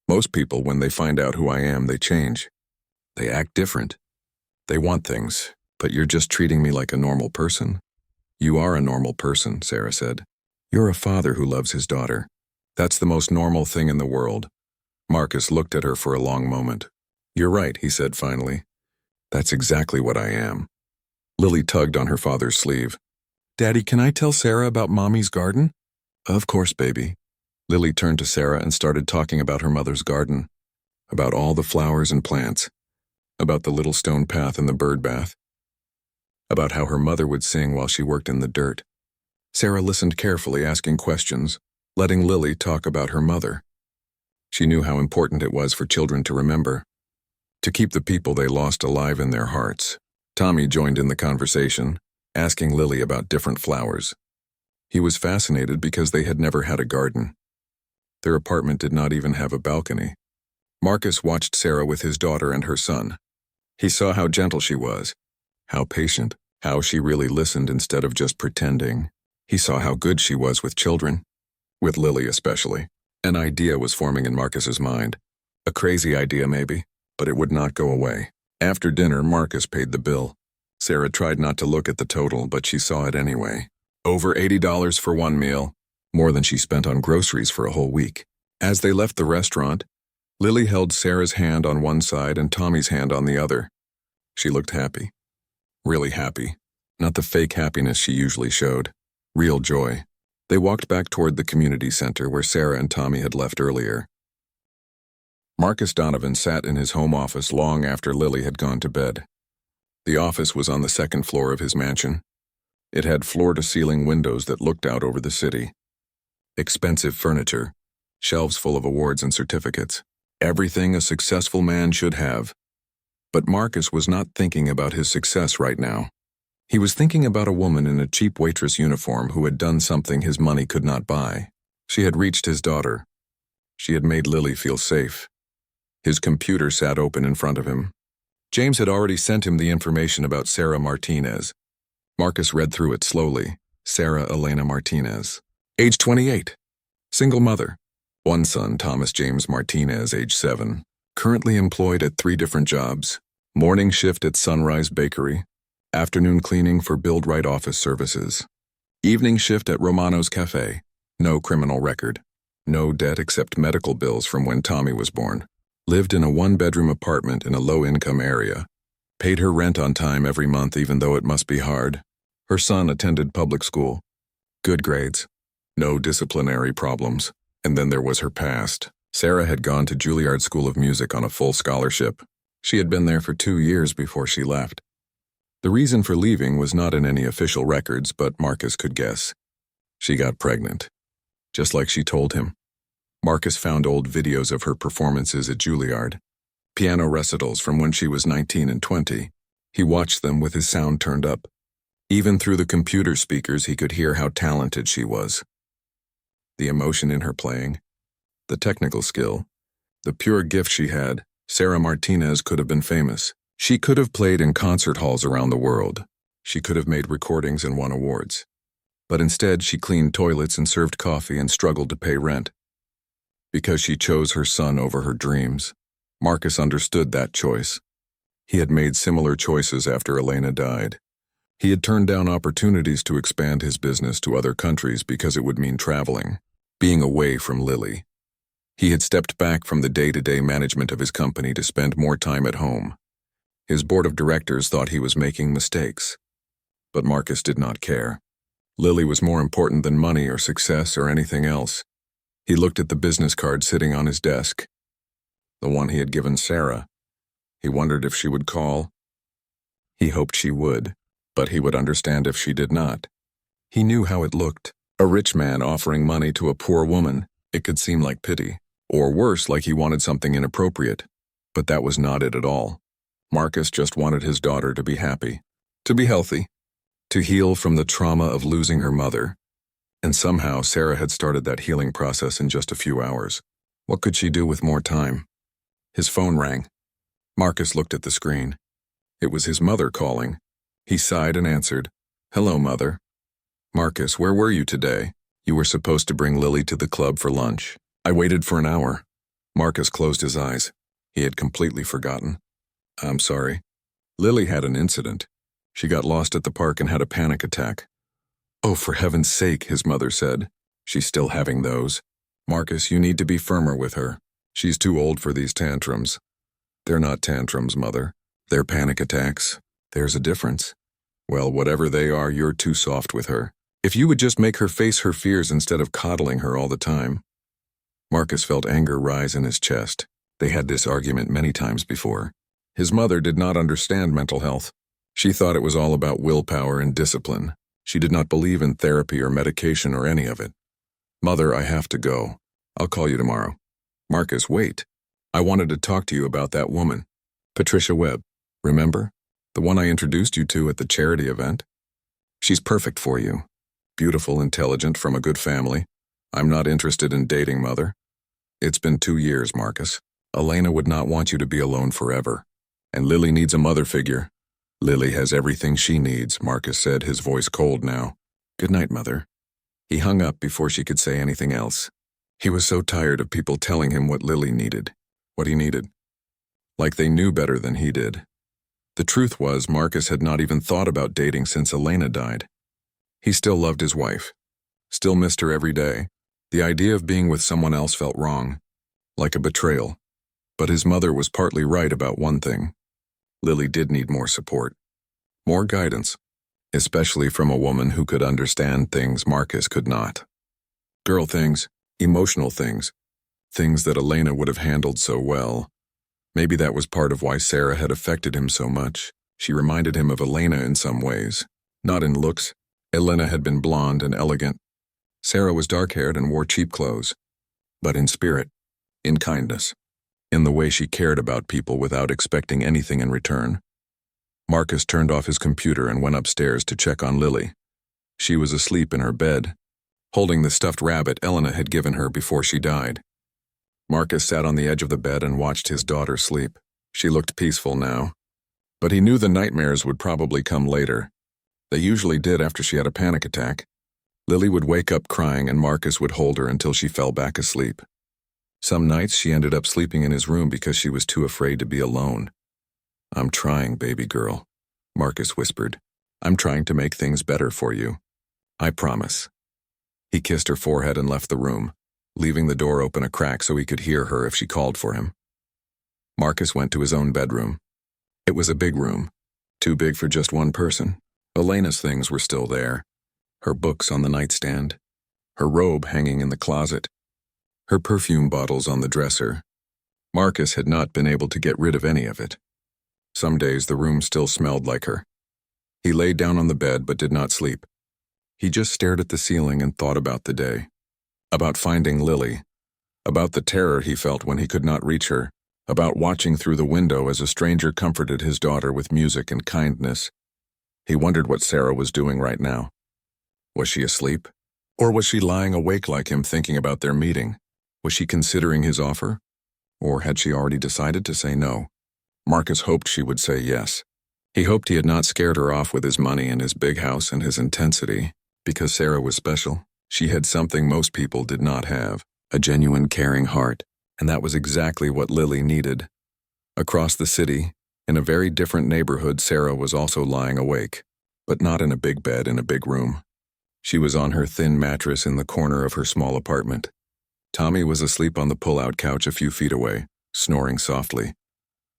Most people, when they find out who I am, they change. They act different. They want things, but you're just treating me like a normal person." "You are a normal person," Sarah said. "You're a father who loves his daughter. That's the most normal thing in the world." Marcus looked at her for a long moment. "You're right," he said finally. "That's exactly what I am." Lily tugged on her father's sleeve. "Daddy, can I tell Sarah about Mommy's garden?" "Of course, baby." Lily turned to Sarah and started talking about her mother's garden, about all the flowers and plants, about the little stone path and the bird bath, about how her mother would sing while she worked in the dirt. Sarah listened carefully, asking questions, letting Lily talk about her mother. She knew how important it was for children to remember, to keep the people they lost alive in their hearts. Tommy joined in the conversation, asking Lily about different flowers. He was fascinated because they had never had a garden. Their apartment did not even have a balcony. Marcus watched Sarah with his daughter and her son. He saw how gentle she was, how patient, how she really listened instead of just pretending. He saw how good she was with children, with Lily especially. An idea was forming in Marcus's mind. A crazy idea maybe, but it would not go away. After dinner, Marcus paid the bill. Sarah tried not to look at the total, but she saw it anyway. Over $80 for one meal, more than she spent on groceries for a whole week. As they left the restaurant, Lily held Sarah's hand on one side and Tommy's hand on the other. She looked happy. Really happy. Not the fake happiness she usually showed. Real joy. They walked back toward the community center where Sarah and Tommy had left earlier. Marcus Donovan sat in his home office long after Lily had gone to bed. The office was on the second floor of his mansion. It had floor-to-ceiling windows that looked out over the city. Expensive furniture, shelves full of awards and certificates. Everything a successful man should have. But Marcus was not thinking about his success right now. He was thinking about a woman in a cheap waitress uniform who had done something his money could not buy. She had reached his daughter. She had made Lily feel safe. His computer sat open in front of him. James had already sent him the information about Sarah Martinez. Marcus read through it slowly. Sarah Elena Martinez. Age 28. Single mother. One son, Thomas James Martinez, age 7. Currently employed at 3 different jobs. Morning shift at Sunrise Bakery. Afternoon cleaning for Build Right Office Services. Evening shift at Romano's Cafe. No criminal record. No debt except medical bills from when Tommy was born. Lived in a 1-bedroom apartment in a low-income area. Paid her rent on time every month even though it must be hard. Her son attended public school. Good grades. No disciplinary problems. And then there was her past. Sarah had gone to Juilliard School of Music on a full scholarship. She had been there for 2 years before she left. The reason for leaving was not in any official records, but Marcus could guess. She got pregnant. Just like she told him. Marcus found old videos of her performances at Juilliard. Piano recitals from when she was 19 and 20. He watched them with his sound turned up. Even through the computer speakers he could hear how talented she was. The emotion in her playing. The technical skill. The pure gift she had. Sarah Martinez could have been famous. She could have played in concert halls around the world. She could have made recordings and won awards. But instead she cleaned toilets and served coffee and struggled to pay rent. Because she chose her son over her dreams. Marcus understood that choice. He had made similar choices after Elena died. He had turned down opportunities to expand his business to other countries because it would mean traveling, being away from Lily. He had stepped back from the day-to-day management of his company to spend more time at home. His board of directors thought he was making mistakes. But Marcus did not care. Lily was more important than money or success or anything else. He looked at the business card sitting on his desk. The one he had given Sarah. He wondered if she would call. He hoped she would, but he would understand if she did not. He knew how it looked. A rich man offering money to a poor woman. It could seem like pity, or worse, like he wanted something inappropriate. But that was not it at all. Marcus just wanted his daughter to be happy, to be healthy, to heal from the trauma of losing her mother. And somehow Sarah had started that healing process in just a few hours. What could she do with more time? His phone rang. Marcus looked at the screen. It was his mother calling. He sighed and answered, "Hello, Mother." "Marcus, where were you today? You were supposed to bring Lily to the club for lunch." "I waited for an hour." Marcus closed his eyes. He had completely forgotten. "I'm sorry. Lily had an incident. She got lost at the park and had a panic attack." "Oh, for heaven's sake," his mother said. "She's still having those. Marcus, you need to be firmer with her. She's too old for these tantrums." "They're not tantrums, Mother. They're panic attacks. There's a difference." "Well, whatever they are, you're too soft with her. If you would just make her face her fears instead of coddling her all the time." Marcus felt anger rise in his chest. They had this argument many times before. His mother did not understand mental health. She thought it was all about willpower and discipline. She did not believe in therapy or medication or any of it. "Mother, I have to go. I'll call you tomorrow." "Marcus, wait. I wanted to talk to you about that woman. Patricia Webb. Remember? The one I introduced you to at the charity event? She's perfect for you. Beautiful, intelligent, from a good family. I'm not interested in dating, Mother." "It's been 2 years, Marcus. Elena would not want you to be alone forever. And Lily needs a mother figure." "Lily has everything she needs," Marcus said, his voice cold now. "Good night, Mother." He hung up before she could say anything else. He was so tired of people telling him what Lily needed, what he needed. Like they knew better than he did. The truth was, Marcus had not even thought about dating since Elena died. He still loved his wife, still missed her every day. The idea of being with someone else felt wrong, like a betrayal. But his mother was partly right about one thing. Lily did need more support, more guidance, especially from a woman who could understand things Marcus could not. Girl things, emotional things, things that Elena would have handled so well. Maybe that was part of why Sarah had affected him so much. She reminded him of Elena in some ways. Not in looks. Elena had been blonde and elegant. Sarah was dark-haired and wore cheap clothes. But in spirit, in kindness, in the way she cared about people without expecting anything in return. Marcus turned off his computer and went upstairs to check on Lily. She was asleep in her bed, holding the stuffed rabbit Elena had given her before she died. Marcus sat on the edge of the bed and watched his daughter sleep. She looked peaceful now. But he knew the nightmares would probably come later. They usually did after she had a panic attack. Lily would wake up crying and Marcus would hold her until she fell back asleep. Some nights she ended up sleeping in his room because she was too afraid to be alone. "I'm trying, baby girl," Marcus whispered. "I'm trying to make things better for you. I promise." He kissed her forehead and left the room, leaving the door open a crack so he could hear her if she called for him. Marcus went to his own bedroom. It was a big room, too big for just one person. Elena's things were still there, her books on the nightstand, her robe hanging in the closet, her perfume bottles on the dresser. Marcus had not been able to get rid of any of it. Some days the room still smelled like her. He lay down on the bed but did not sleep. He just stared at the ceiling and thought about the day. About finding Lily, about the terror he felt when he could not reach her, about watching through the window as a stranger comforted his daughter with music and kindness. He wondered what Sarah was doing right now. Was she asleep? Or was she lying awake like him thinking about their meeting? Was she considering his offer? Or had she already decided to say no? Marcus hoped she would say yes. He hoped he had not scared her off with his money and his big house and his intensity, because Sarah was special. She had something most people did not have, a genuine caring heart, and that was exactly what Lily needed. Across the city, in a very different neighborhood, Sarah was also lying awake, but not in a big bed in a big room. She was on her thin mattress in the corner of her small apartment. Tommy was asleep on the pull-out couch a few feet away, snoring softly.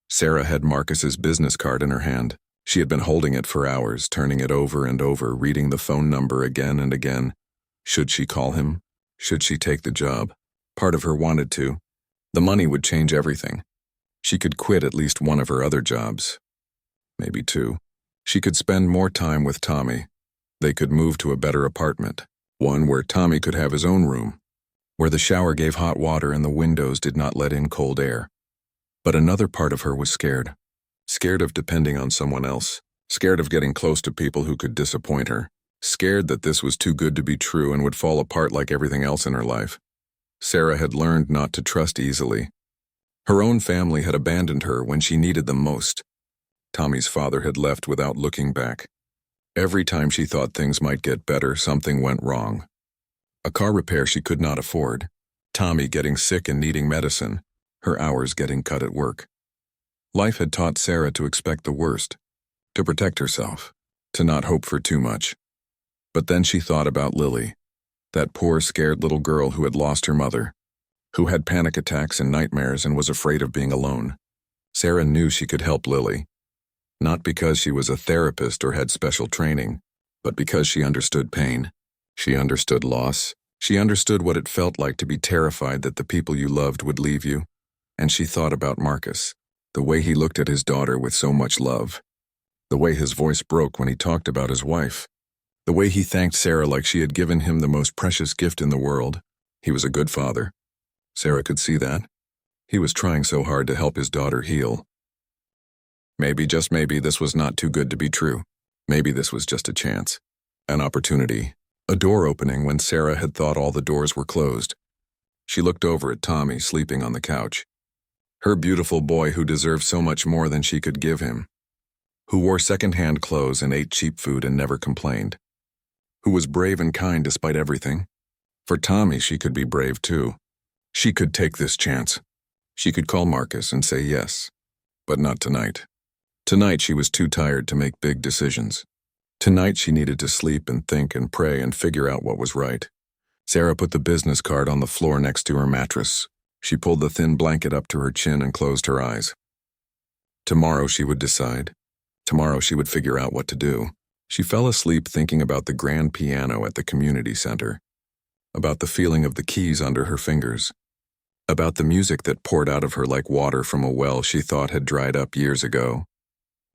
Sarah had Marcus's business card in her hand. She had been holding it for hours, turning it over and over, reading the phone number again and again. Should she call him? Should she take the job? Part of her wanted to. The money would change everything. She could quit at least one of her other jobs. Maybe two. She could spend more time with Tommy. They could move to a better apartment, one where Tommy could have his own room, where the shower gave hot water and the windows did not let in cold air. But another part of her was scared. Scared of depending on someone else. Scared of getting close to people who could disappoint her. Scared that this was too good to be true and would fall apart like everything else in her life. Sarah had learned not to trust easily. Her own family had abandoned her when she needed them most. Tommy's father had left without looking back. Every time she thought things might get better, something went wrong. A car repair she could not afford. Tommy getting sick and needing medicine. Her hours getting cut at work. Life had taught Sarah to expect the worst, to protect herself, to not hope for too much. But then she thought about Lily, that poor, scared little girl who had lost her mother, who had panic attacks and nightmares and was afraid of being alone. Sarah knew she could help Lily, not because she was a therapist or had special training, but because she understood pain. She understood loss. She understood what it felt like to be terrified that the people you loved would leave you. And she thought about Marcus, the way he looked at his daughter with so much love, the way his voice broke when he talked about his wife, the way he thanked Sarah like she had given him the most precious gift in the world. He was a good father. Sarah could see that. He was trying so hard to help his daughter heal. Maybe, just maybe, this was not too good to be true. Maybe this was just a chance, an opportunity, a door opening when Sarah had thought all the doors were closed. She looked over at Tommy sleeping on the couch. Her beautiful boy who deserved so much more than she could give him, who wore second-hand clothes and ate cheap food and never complained, who was brave and kind despite everything. For Tommy, she could be brave too. She could take this chance. She could call Marcus and say yes, but not tonight. Tonight she was too tired to make big decisions. Tonight she needed to sleep and think and pray and figure out what was right. Sarah put the business card on the floor next to her mattress. She pulled the thin blanket up to her chin and closed her eyes. Tomorrow she would decide. Tomorrow she would figure out what to do. She fell asleep thinking about the grand piano at the community center, about the feeling of the keys under her fingers, about the music that poured out of her like water from a well she thought had dried up years ago.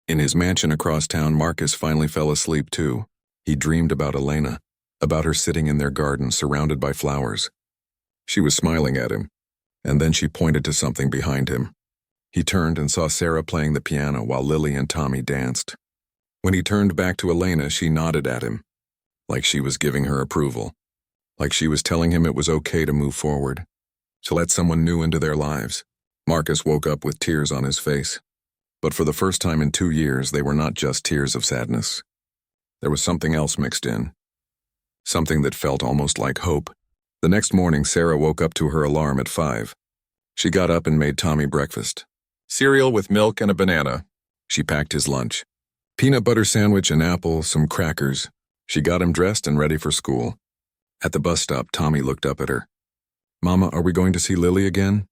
In his mansion across town, Marcus finally fell asleep too. He dreamed about Elena, about her sitting in their garden surrounded by flowers. She was smiling at him, and then she pointed to something behind him. He turned and saw Sarah playing the piano while Lily and Tommy danced. When he turned back to Elena, she nodded at him, like she was giving her approval, like she was telling him it was okay to move forward, to let someone new into their lives. Marcus woke up with tears on his face. But for the first time in 2 years, they were not just tears of sadness. There was something else mixed in. Something that felt almost like hope. The next morning, Sarah woke up to her alarm at 5. She got up and made Tommy breakfast. Cereal with milk and a banana. She packed his lunch. Peanut butter sandwich, an apple, some crackers. She got him dressed and ready for school. At the bus stop, Tommy looked up at her. Mama, are we going to see Lily again?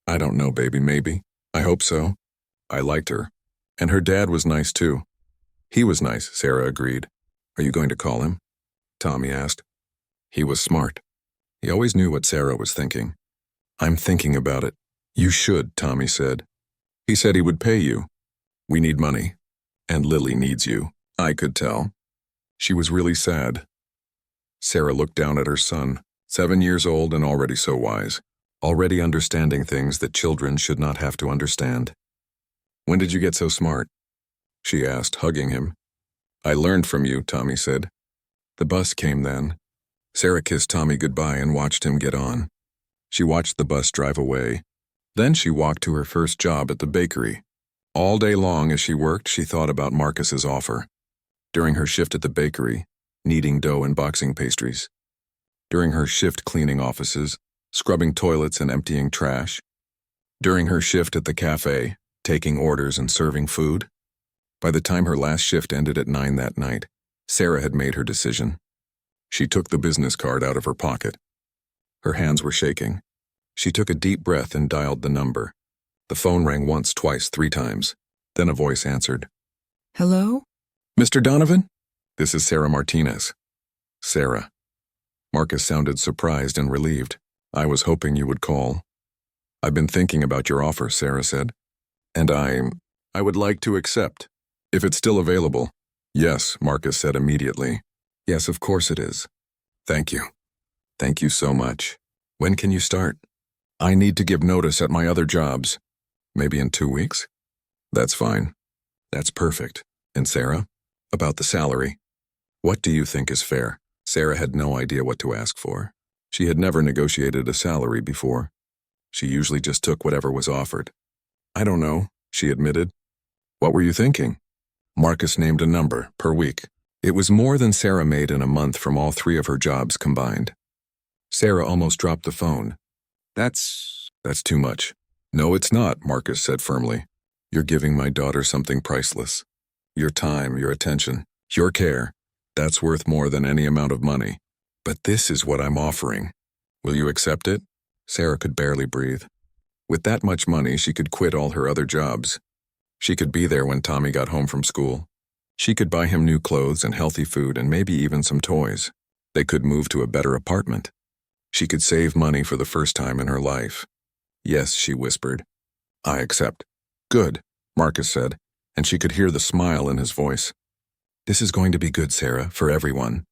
I don't know, baby, maybe. I hope so. I liked her. And her dad was nice too. He was nice, Sarah agreed. Are you going to call him? Tommy asked. He was smart. He always knew what Sarah was thinking. I'm thinking about it. You should, Tommy said. He said he would pay you. We need money. And Lily needs you. I could tell. She was really sad. Sarah looked down at her son, 7 years old and already so wise, already understanding things that children should not have to understand. When did you get so smart? She asked, hugging him. I learned from you, Tommy said. The bus came then. Sarah kissed Tommy goodbye and watched him get on. She watched the bus drive away. Then she walked to her first job at the bakery. All day long as she worked, she thought about Marcus's offer. During her shift at the bakery, kneading dough and boxing pastries. During her shift cleaning offices, scrubbing toilets and emptying trash. During her shift at the cafe, taking orders and serving food. By the time her last shift ended at 9 that night, Sarah had made her decision. She took the business card out of her pocket. Her hands were shaking. She took a deep breath and dialed the number. The phone rang once, twice, 3 times. Then a voice answered. Hello? Mr. Donovan? This is Sarah Martinez. Sarah. Marcus sounded surprised and relieved. I was hoping you would call. I've been thinking about your offer, Sarah said. And I would like to accept. If it's still available. Yes, Marcus said immediately. Yes, of course it is. Thank you. Thank you so much. When can you start? I need to give notice at my other jobs. Maybe in 2 weeks? That's fine. That's perfect. And Sarah? About the salary. What do you think is fair? Sarah had no idea what to ask for. She had never negotiated a salary before. She usually just took whatever was offered. I don't know, she admitted. What were you thinking? Marcus named a number per week. It was more than Sarah made in a month from all 3 of her jobs combined. Sarah almost dropped the phone. That's too much. No, it's not, Marcus said firmly. You're giving my daughter something priceless. Your time, your attention, your care. That's worth more than any amount of money. But this is what I'm offering. Will you accept it? Sarah could barely breathe. With that much money, she could quit all her other jobs. She could be there when Tommy got home from school. She could buy him new clothes and healthy food and maybe even some toys. They could move to a better apartment. She could save money for the first time in her life. Yes, she whispered. I accept. Good, Marcus said, and she could hear the smile in his voice. This is going to be good, Sarah, for everyone.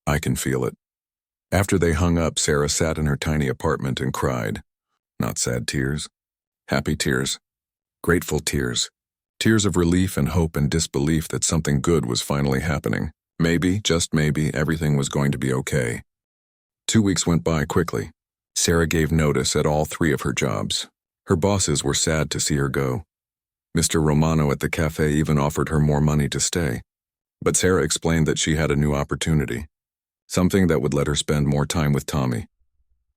I can feel it. After they hung up, Sarah sat in her tiny apartment and cried. Not sad tears. Happy tears. Grateful tears. Tears of relief and hope and disbelief that something good was finally happening. Maybe, just maybe, everything was going to be okay. 2 weeks went by quickly. Sarah gave notice at all 3 of her jobs. Her bosses were sad to see her go. Mr. Romano at the cafe even offered her more money to stay. But Sarah explained that she had a new opportunity. Something that would let her spend more time with Tommy.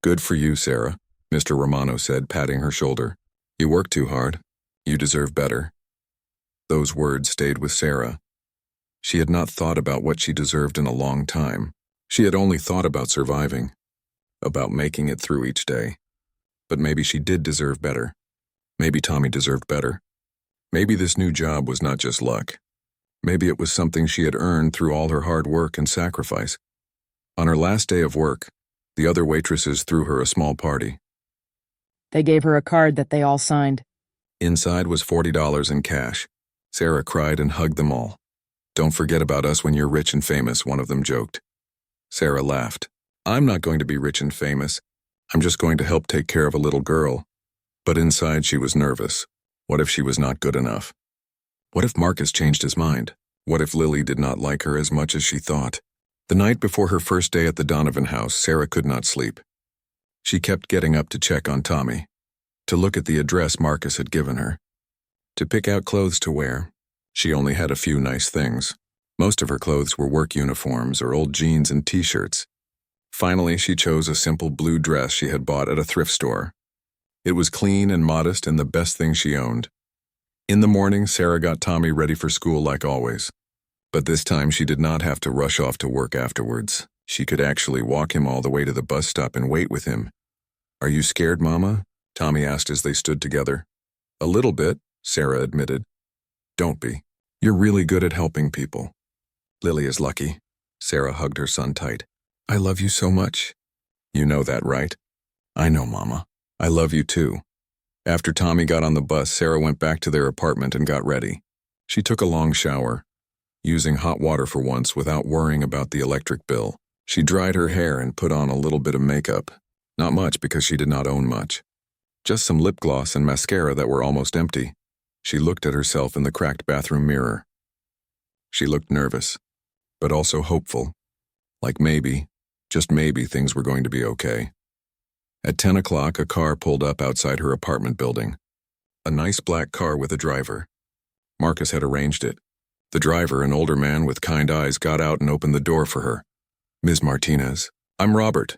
Good for you, Sarah, Mr. Romano said, patting her shoulder. You work too hard. You deserve better. Those words stayed with Sarah. She had not thought about what she deserved in a long time. She had only thought about surviving, about making it through each day. But maybe she did deserve better. Maybe Tommy deserved better. Maybe this new job was not just luck. Maybe it was something she had earned through all her hard work and sacrifice. On her last day of work, the other waitresses threw her a small party. They gave her a card that they all signed. Inside was $40 in cash. Sarah cried and hugged them all. "Don't forget about us when you're rich and famous," one of them joked. Sarah laughed. "I'm not going to be rich and famous. I'm just going to help take care of a little girl." But inside she was nervous. What if she was not good enough? What if Marcus changed his mind? What if Lily did not like her as much as she thought? The night before her first day at the Donovan house, Sarah could not sleep. She kept getting up to check on Tommy, to look at the address Marcus had given her, to pick out clothes to wear. She only had a few nice things. Most of her clothes were work uniforms or old jeans and t-shirts. Finally, she chose a simple blue dress she had bought at a thrift store. It was clean and modest and the best thing she owned. In the morning, Sarah got Tommy ready for school like always. But this time she did not have to rush off to work afterwards. She could actually walk him all the way to the bus stop and wait with him. "Are you scared, Mama?" Tommy asked as they stood together. "A little bit," Sarah admitted. "Don't be. You're really good at helping people." "Lily is lucky." Sarah hugged her son tight. "I love you so much." "You know that, right?" "I know, Mama. I love you too." After Tommy got on the bus, Sarah went back to their apartment and got ready. She took a long shower, using hot water for once without worrying about the electric bill. She dried her hair and put on a little bit of makeup. Not much because she did not own much. Just some lip gloss and mascara that were almost empty. She looked at herself in the cracked bathroom mirror. She looked nervous, but also hopeful. Like maybe, just maybe, things were going to be okay. At 10 o'clock, a car pulled up outside her apartment building. A nice black car with a driver. Marcus had arranged it. The driver, an older man with kind eyes, got out and opened the door for her. "Ms. Martinez, I'm Robert.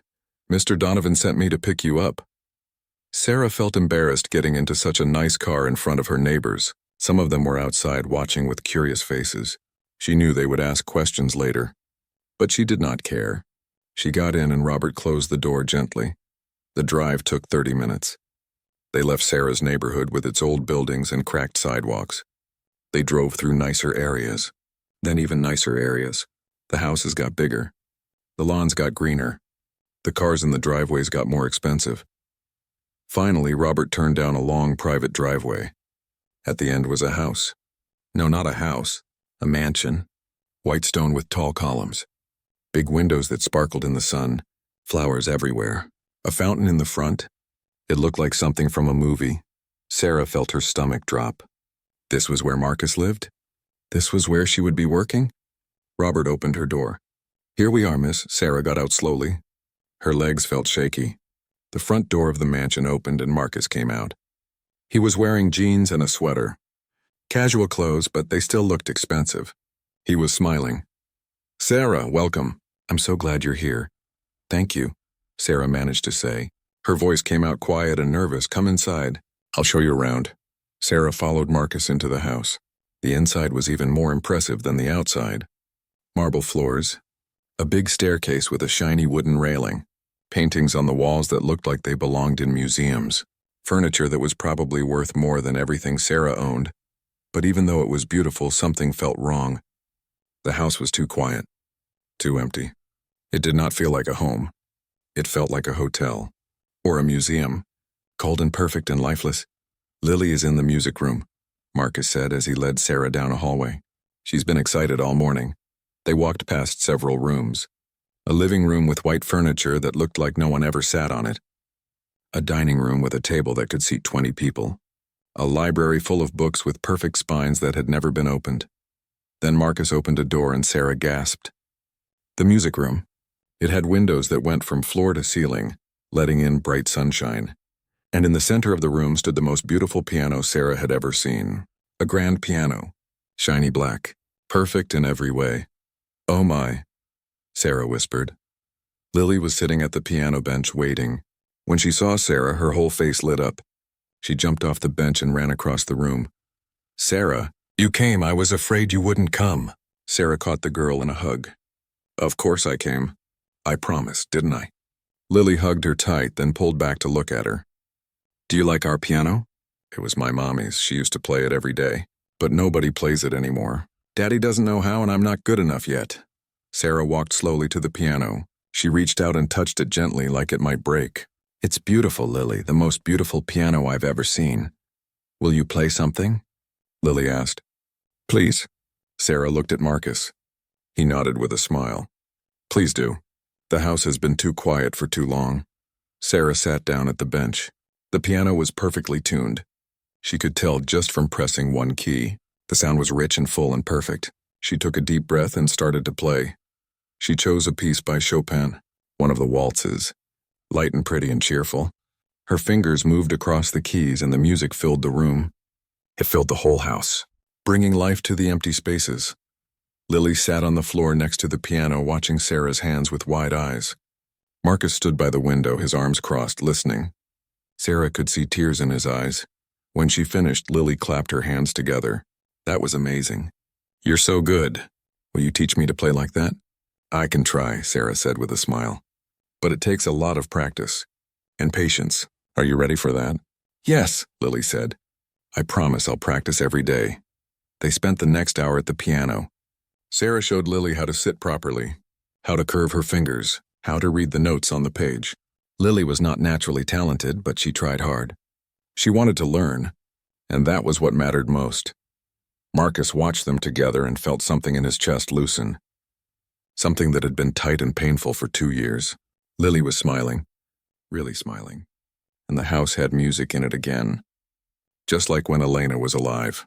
Mr. Donovan sent me to pick you up." Sarah felt embarrassed getting into such a nice car in front of her neighbors. Some of them were outside watching with curious faces. She knew they would ask questions later. But she did not care. She got in and Robert closed the door gently. The drive took 30 minutes. They left Sarah's neighborhood with its old buildings and cracked sidewalks. They drove through nicer areas, then even nicer areas. The houses got bigger. The lawns got greener. The cars in the driveways got more expensive. Finally, Robert turned down a long private driveway. At the end was a house. No, not a house. A mansion. White stone with tall columns. Big windows that sparkled in the sun. Flowers everywhere. A fountain in the front. It looked like something from a movie. Sarah felt her stomach drop. This was where Marcus lived? This was where she would be working? Robert opened her door. "Here we are, miss." Sarah got out slowly. Her legs felt shaky. The front door of the mansion opened and Marcus came out. He was wearing jeans and a sweater. Casual clothes, but they still looked expensive. He was smiling. "Sarah, welcome. I'm so glad you're here." "Thank you," Sarah managed to say. Her voice came out quiet and nervous. "Come inside. I'll show you around." Sarah followed Marcus into the house. The inside was even more impressive than the outside. Marble floors, a big staircase with a shiny wooden railing, paintings on the walls that looked like they belonged in museums, furniture that was probably worth more than everything Sarah owned. But even though it was beautiful, something felt wrong. The house was too quiet, too empty. It did not feel like a home. It felt like a hotel, or a museum, cold and perfect and lifeless. "Lily is in the music room," Marcus said as he led Sarah down a hallway. "She's been excited all morning." They walked past several rooms. A living room with white furniture that looked like no one ever sat on it. A dining room with a table that could seat 20 people. A library full of books with perfect spines that had never been opened. Then Marcus opened a door and Sarah gasped. The music room. It had windows that went from floor to ceiling, letting in bright sunshine. And in the center of the room stood the most beautiful piano Sarah had ever seen. A grand piano, shiny black, perfect in every way. "Oh my," Sarah whispered. Lily was sitting at the piano bench waiting. When she saw Sarah, her whole face lit up. She jumped off the bench and ran across the room. "Sarah, You came. I was afraid you wouldn't come. Sarah caught the girl in a hug. Of course I came. I promised, didn't I? Lily hugged her tight, then pulled back to look at her. Do you like our piano? It was my mommy's. She used to play it every day. But nobody plays it anymore. Daddy doesn't know how, and I'm not good enough yet. Sarah walked slowly to the piano. She reached out and touched it gently like it might break. It's beautiful, Lily, the most beautiful piano I've ever seen. Will you play something? Lily asked. Please. Sarah looked at Marcus. He nodded with a smile. Please do. The house has been too quiet for too long. Sarah sat down at the bench. The piano was perfectly tuned. She could tell just from pressing one key. The sound was rich and full and perfect. She took a deep breath and started to play. She chose a piece by Chopin, one of the waltzes, light and pretty and cheerful. Her fingers moved across the keys and the music filled the room. It filled the whole house, bringing life to the empty spaces. Lily sat on the floor next to the piano, watching Sarah's hands with wide eyes. Marcus stood by the window, his arms crossed, listening. Sarah could see tears in his eyes. When she finished, Lily clapped her hands together. That was amazing. You're so good. Will you teach me to play like that? I can try, Sarah said with a smile. But it takes a lot of practice. And patience. Are you ready for that? Yes, Lily said. I promise I'll practice every day. They spent the next hour at the piano. Sarah showed Lily how to sit properly, how to curve her fingers, how to read the notes on the page. Lily was not naturally talented, but she tried hard. She wanted to learn, and that was what mattered most. Marcus watched them together and felt something in his chest loosen. Something that had been tight and painful for 2 years. Lily was smiling, really smiling, and the house had music in it again, just like when Elena was alive.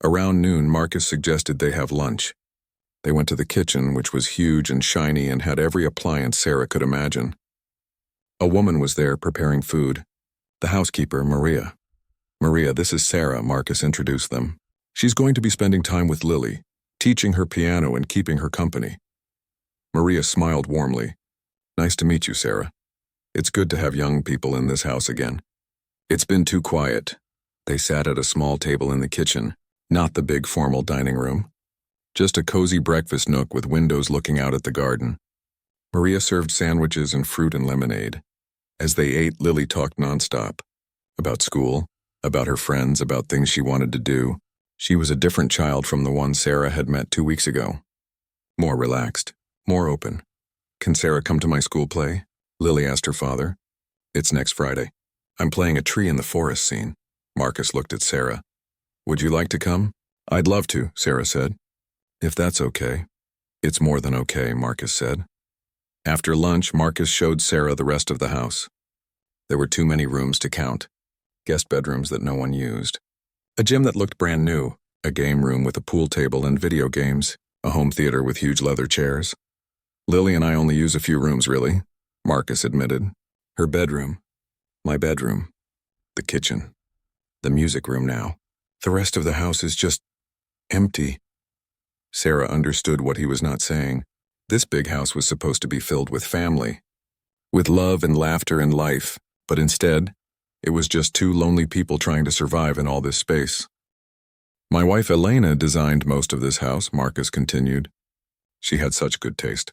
Around noon, Marcus suggested they have lunch. They went to the kitchen, which was huge and shiny and had every appliance Sarah could imagine. A woman was there preparing food. The housekeeper, Maria. Maria, this is Sarah, Marcus introduced them. She's going to be spending time with Lily, teaching her piano and keeping her company. Maria smiled warmly. Nice to meet you, Sarah. It's good to have young people in this house again. It's been too quiet. They sat at a small table in the kitchen, not the big formal dining room. Just a cozy breakfast nook with windows looking out at the garden. Maria served sandwiches and fruit and lemonade. As they ate, Lily talked nonstop. About school, about her friends, about things she wanted to do. She was a different child from the one Sarah had met 2 weeks ago. More relaxed, more open. Can Sarah come to my school play? Lily asked her father. It's next Friday. I'm playing a tree in the forest scene. Marcus looked at Sarah. Would you like to come? I'd love to, Sarah said. If that's okay. It's more than okay, Marcus said. After lunch, Marcus showed Sarah the rest of the house. There were too many rooms to count. Guest bedrooms that no one used. A gym that looked brand new. A game room with a pool table and video games. A home theater with huge leather chairs. Lily and I only use a few rooms, really, Marcus admitted. Her bedroom. My bedroom. The kitchen. The music room now. The rest of the house is just empty. Sarah understood what he was not saying. This big house was supposed to be filled with family, with love and laughter and life, but instead, it was just 2 lonely people trying to survive in all this space. My wife Elena designed most of this house, Marcus continued. She had such good taste.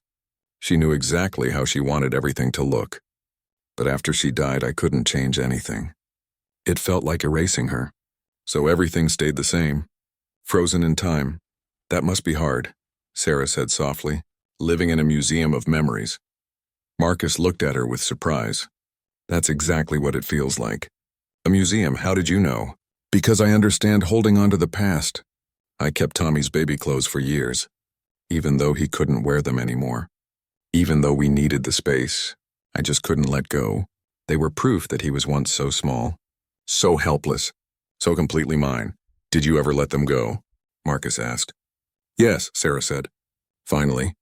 She knew exactly how she wanted everything to look. But after she died, I couldn't change anything. It felt like erasing her. So everything stayed the same, frozen in time. That must be hard, Sarah said softly, living in a museum of memories. Marcus looked at her with surprise. That's exactly what it feels like. A museum, how did you know? Because I understand holding on to the past. I kept Tommy's baby clothes for years, even though he couldn't wear them anymore. Even though we needed the space, I just couldn't let go. They were proof that he was once so small, so helpless, so completely mine. Did you ever let them go? Marcus asked. Yes, Sarah said. Finally,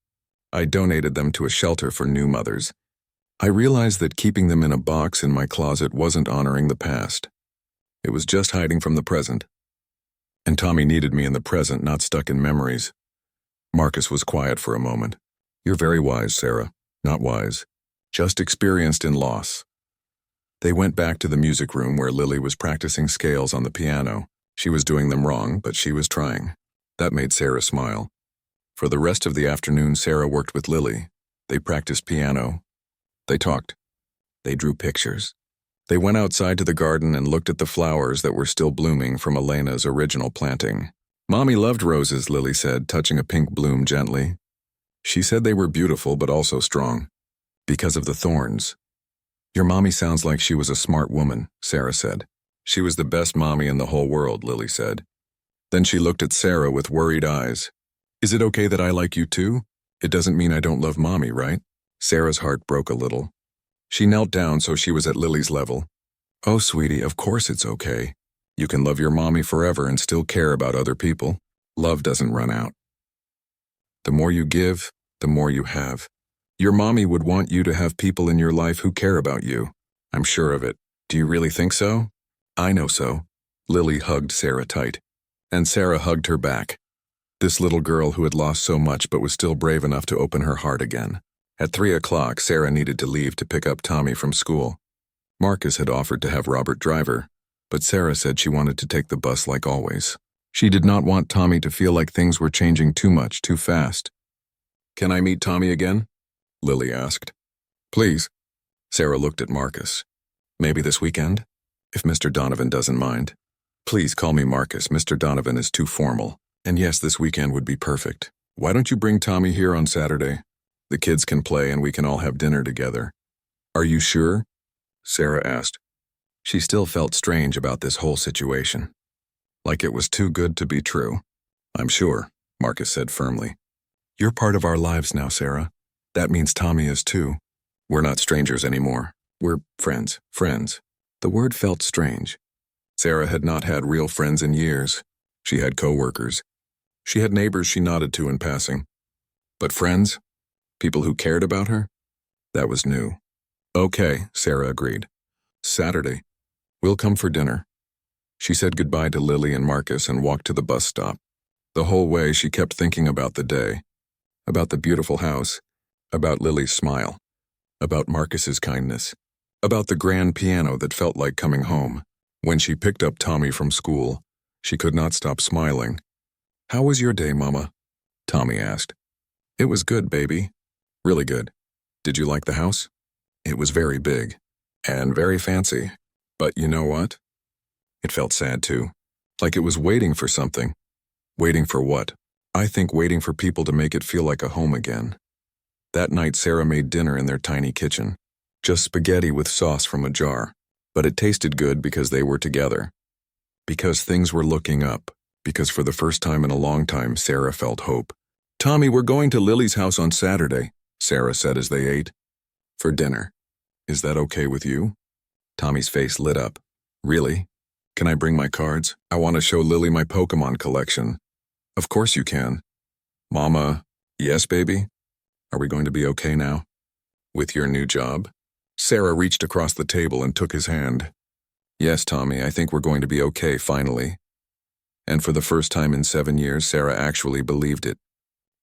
I donated them to a shelter for new mothers. I realized that keeping them in a box in my closet wasn't honoring the past. It was just hiding from the present. And Tommy needed me in the present, not stuck in memories. Marcus was quiet for a moment. You're very wise, Sarah. Not wise. Just experienced in loss. They went back to the music room where Lily was practicing scales on the piano. She was doing them wrong, but she was trying. That made Sarah smile. For the rest of the afternoon, Sarah worked with Lily. They practiced piano. They talked. They drew pictures. They went outside to the garden and looked at the flowers that were still blooming from Elena's original planting. Mommy loved roses, Lily said, touching a pink bloom gently. She said they were beautiful but also strong. Because of the thorns. Your mommy sounds like she was a smart woman, Sarah said. She was the best mommy in the whole world, Lily said. Then she looked at Sarah with worried eyes. Is it okay that I like you too? It doesn't mean I don't love mommy, right? Sarah's heart broke a little. She knelt down so she was at Lily's level. Oh, sweetie, of course it's okay. You can love your mommy forever and still care about other people. Love doesn't run out. The more you give, the more you have. Your mommy would want you to have people in your life who care about you. I'm sure of it. Do you really think so? I know so. Lily hugged Sarah tight. And Sarah hugged her back. This little girl who had lost so much but was still brave enough to open her heart again. At 3 o'clock, Sarah needed to leave to pick up Tommy from school. Marcus had offered to have Robert drive her, but Sarah said she wanted to take the bus like always. She did not want Tommy to feel like things were changing too much, too fast. Can I meet Tommy again? Lily asked. Please. Sarah looked at Marcus. Maybe this weekend? If Mr. Donovan doesn't mind. Please call me Marcus. Mr. Donovan is too formal. And yes, this weekend would be perfect. Why don't you bring Tommy here on Saturday? The kids can play and we can all have dinner together. Are you sure? Sarah asked. She still felt strange about this whole situation. Like it was too good to be true. I'm sure, Marcus said firmly. You're part of our lives now, Sarah. That means Tommy is too. We're not strangers anymore. We're friends. The word felt strange. Sarah had not had real friends in years. She had co-workers. She had neighbors she nodded to in passing. But friends? People who cared about her? That was new. Okay, Sarah agreed. Saturday. We'll come for dinner. She said goodbye to Lily and Marcus and walked to the bus stop. The whole way she kept thinking about the day. About the beautiful house. About Lily's smile. About Marcus's kindness. About the grand piano that felt like coming home. When she picked up Tommy from school, she could not stop smiling. How was your day, Mama? Tommy asked. It was good, baby. Really good. Did you like the house? It was very big. And very fancy. But you know what? It felt sad too. Like it was waiting for something. Waiting for what? I think waiting for people to make it feel like a home again. That night Sarah made dinner in their tiny kitchen. Just spaghetti with sauce from a jar. But it tasted good because they were together. Because things were looking up. Because for the first time in a long time, Sarah felt hope. Tommy, we're going to Lily's house on Saturday, Sarah said as they ate. For dinner. Is that okay with you? Tommy's face lit up. Really? Can I bring my cards? I want to show Lily my Pokemon collection. Of course you can. Mama, yes, baby? Are we going to be okay now? With your new job? Sarah reached across the table and took his hand. Yes, Tommy, I think we're going to be okay finally. And for the first time in 7 years, Sarah actually believed it.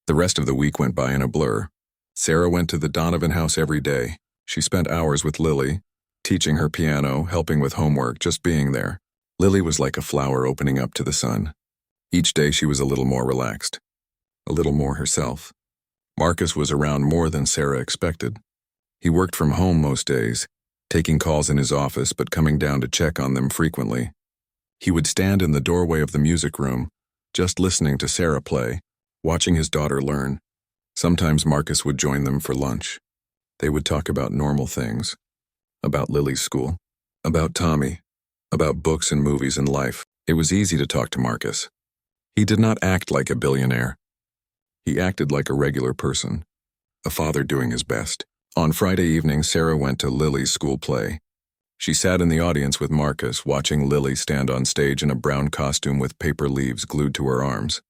The rest of the week went by in a blur. Sarah went to the Donovan house every day. She spent hours with Lily, teaching her piano, helping with homework, just being there. Lily was like a flower opening up to the sun. Each day she was a little more relaxed, a little more herself. Marcus was around more than Sarah expected. He worked from home most days, taking calls in his office but coming down to check on them frequently. He would stand in the doorway of the music room, just listening to Sarah play, watching his daughter learn. Sometimes Marcus would join them for lunch. They would talk about normal things, about Lily's school, about Tommy, about books and movies and life. It was easy to talk to Marcus. He did not act like a billionaire. He acted like a regular person, a father doing his best. On Friday evening, Sarah went to Lily's school play. She sat in the audience with Marcus, watching Lily stand on stage in a brown costume with paper leaves glued to her arms.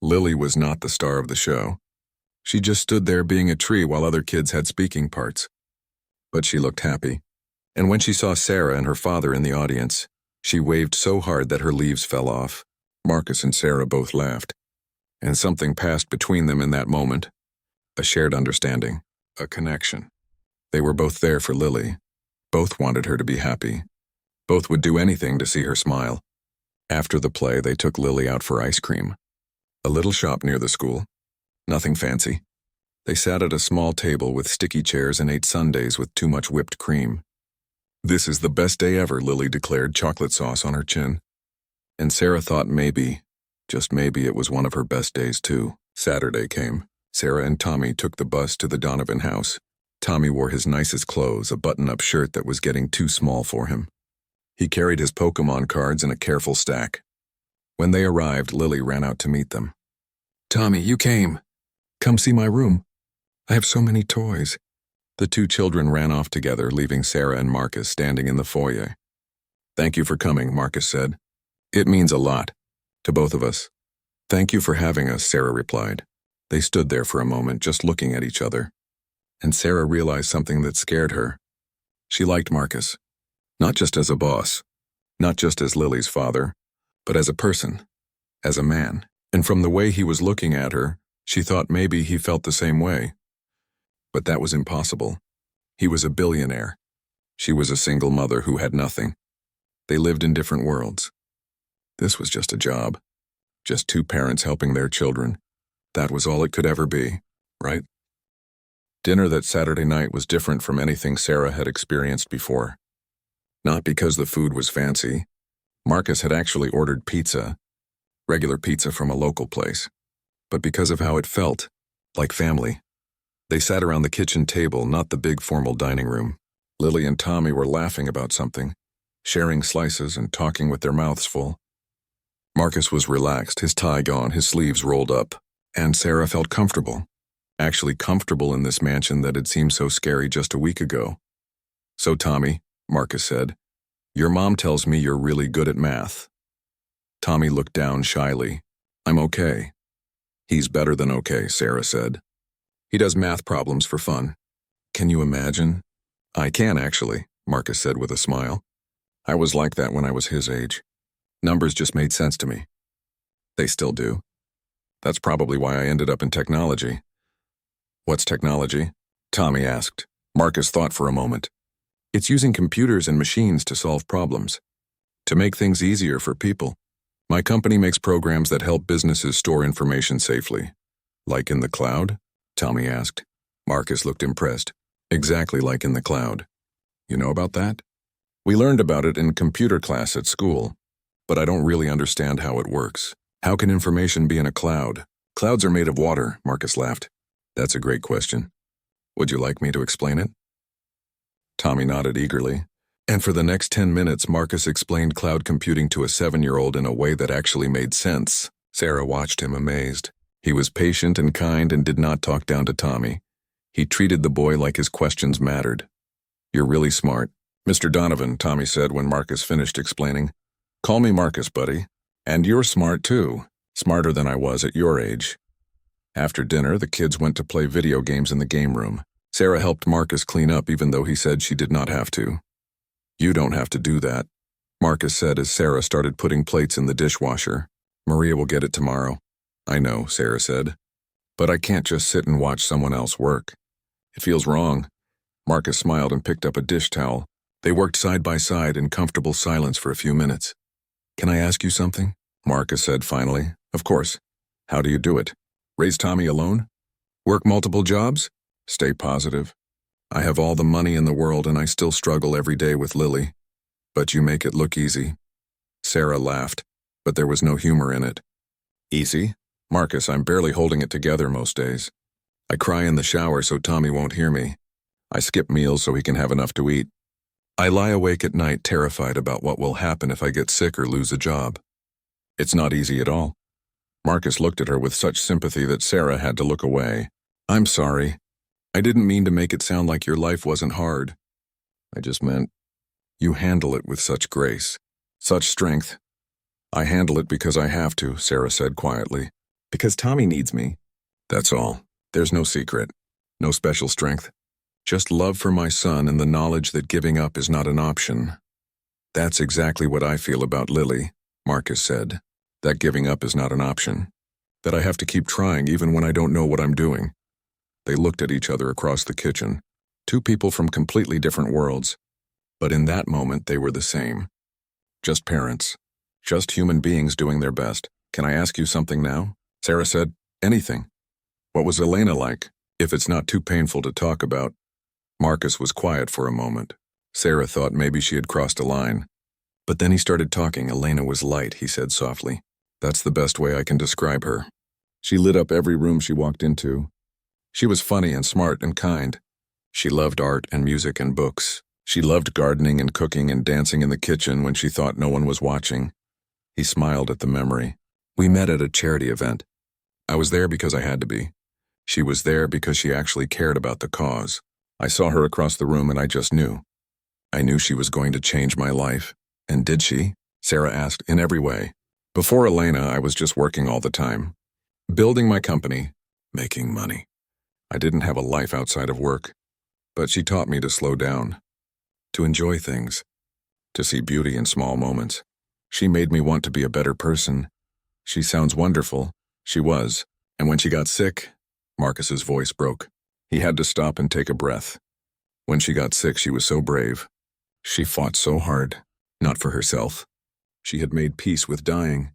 Lily was not the star of the show. She just stood there being a tree while other kids had speaking parts. But she looked happy. And when she saw Sarah and her father in the audience, she waved so hard that her leaves fell off. Marcus and Sarah both laughed. And something passed between them in that moment. A shared understanding, a connection. They were both there for Lily. Both wanted her to be happy. Both would do anything to see her smile. After the play, they took Lily out for ice cream. A little shop near the school. Nothing fancy. They sat at a small table with sticky chairs and ate sundaes with too much whipped cream. "This is the best day ever," Lily declared, chocolate sauce on her chin. And Sarah thought maybe, just maybe, it was one of her best days too. Saturday came. Sarah and Tommy took the bus to the Donovan house. Tommy wore his nicest clothes, a button-up shirt that was getting too small for him. He carried his Pokemon cards in a careful stack. When they arrived, Lily ran out to meet them. "Tommy, you came. Come see my room. I have so many toys." The two children ran off together, leaving Sarah and Marcus standing in the foyer. "Thank you for coming," Marcus said. "It means a lot. To both of us." "Thank you for having us," Sarah replied. They stood there for a moment, just looking at each other. And Sarah realized something that scared her. She liked Marcus. Not just as a boss, not just as Lily's father, but as a person, as a man. And from the way he was looking at her, she thought maybe he felt the same way. But that was impossible. He was a billionaire. She was a single mother who had nothing. They lived in different worlds. This was just a job. Just two parents helping their children. That was all it could ever be, right? Dinner that Saturday night was different from anything Sarah had experienced before. Not because the food was fancy. Marcus had actually ordered pizza, regular pizza from a local place, but because of how it felt, like family. They sat around the kitchen table, not the big formal dining room. Lily and Tommy were laughing about something, sharing slices and talking with their mouths full. Marcus was relaxed, his tie gone, his sleeves rolled up, and Sarah felt comfortable. Actually comfortable in this mansion that had seemed so scary just a week ago. "So Tommy," Marcus said, "your mom tells me you're really good at math." Tommy looked down shyly. "I'm okay." "He's better than okay," Sarah said. "He does math problems for fun." "Can you imagine?" "I can, actually," Marcus said with a smile. "I was like that when I was his age. Numbers just made sense to me." "They still do. That's probably why I ended up in technology." "What's technology?" Tommy asked. Marcus thought for a moment. "It's using computers and machines to solve problems, to make things easier for people. My company makes programs that help businesses store information safely." "Like in the cloud?" Tommy asked. Marcus looked impressed. "Exactly like in the cloud." "You know about that?" "We learned about it in computer class at school, but I don't really understand how it works. How can information be in a cloud?" "Clouds are made of water," Marcus laughed. "That's a great question. Would you like me to explain it?" Tommy nodded eagerly. And for the next 10 minutes, Marcus explained cloud computing to a 7-year-old in a way that actually made sense. Sarah watched him amazed. He was patient and kind and did not talk down to Tommy. He treated the boy like his questions mattered. "You're really smart." "Mr. Donovan," Tommy said when Marcus finished explaining. "Call me Marcus, buddy. And you're smart too. Smarter than I was at your age." After dinner, the kids went to play video games in the game room. Sarah helped Marcus clean up even though he said she did not have to. "You don't have to do that," Marcus said as Sarah started putting plates in the dishwasher. "Maria will get it tomorrow." "I know," Sarah said. "But I can't just sit and watch someone else work. It feels wrong." Marcus smiled and picked up a dish towel. They worked side by side in comfortable silence for a few minutes. "Can I ask you something?" Marcus said finally. "Of course. How do you do it? Raise Tommy alone? Work multiple jobs? Stay positive? I have all the money in the world and I still struggle every day with Lily. But you make it look easy." Sarah laughed, but there was no humor in it. "Easy? Marcus, I'm barely holding it together most days. I cry in the shower so Tommy won't hear me. I skip meals so he can have enough to eat. I lie awake at night terrified about what will happen if I get sick or lose a job. It's not easy at all." Marcus looked at her with such sympathy that Sarah had to look away. "I'm sorry. I didn't mean to make it sound like your life wasn't hard. I just meant you handle it with such grace, such strength." "I handle it because I have to," Sarah said quietly. "Because Tommy needs me. That's all. There's no secret, no special strength. Just love for my son and the knowledge that giving up is not an option." "That's exactly what I feel about Lily," Marcus said. "That giving up is not an option. That I have to keep trying even when I don't know what I'm doing." They looked at each other across the kitchen. Two people from completely different worlds. But in that moment they were the same. Just parents. Just human beings doing their best. Can I ask you something now? Sarah said, anything. What was Elena like? If it's not too painful to talk about. Marcus was quiet for a moment. Sarah thought maybe she had crossed a line. But then he started talking. Elena was light, he said softly. That's the best way I can describe her. She lit up every room she walked into. She was funny and smart and kind. She loved art and music and books. She loved gardening and cooking and dancing in the kitchen when she thought no one was watching. He smiled at the memory. We met at a charity event. I was there because I had to be. She was there because she actually cared about the cause. I saw her across the room and I just knew. I knew she was going to change my life. And did she? Sarah asked, in every way. Before Elena, I was just working all the time. Building my company, making money. I didn't have a life outside of work. But she taught me to slow down, to enjoy things, to see beauty in small moments. She made me want to be a better person. She sounds wonderful. She was. And when she got sick, Marcus's voice broke. He had to stop and take a breath. When she got sick, she was so brave. She fought so hard, not for herself. She had made peace with dying.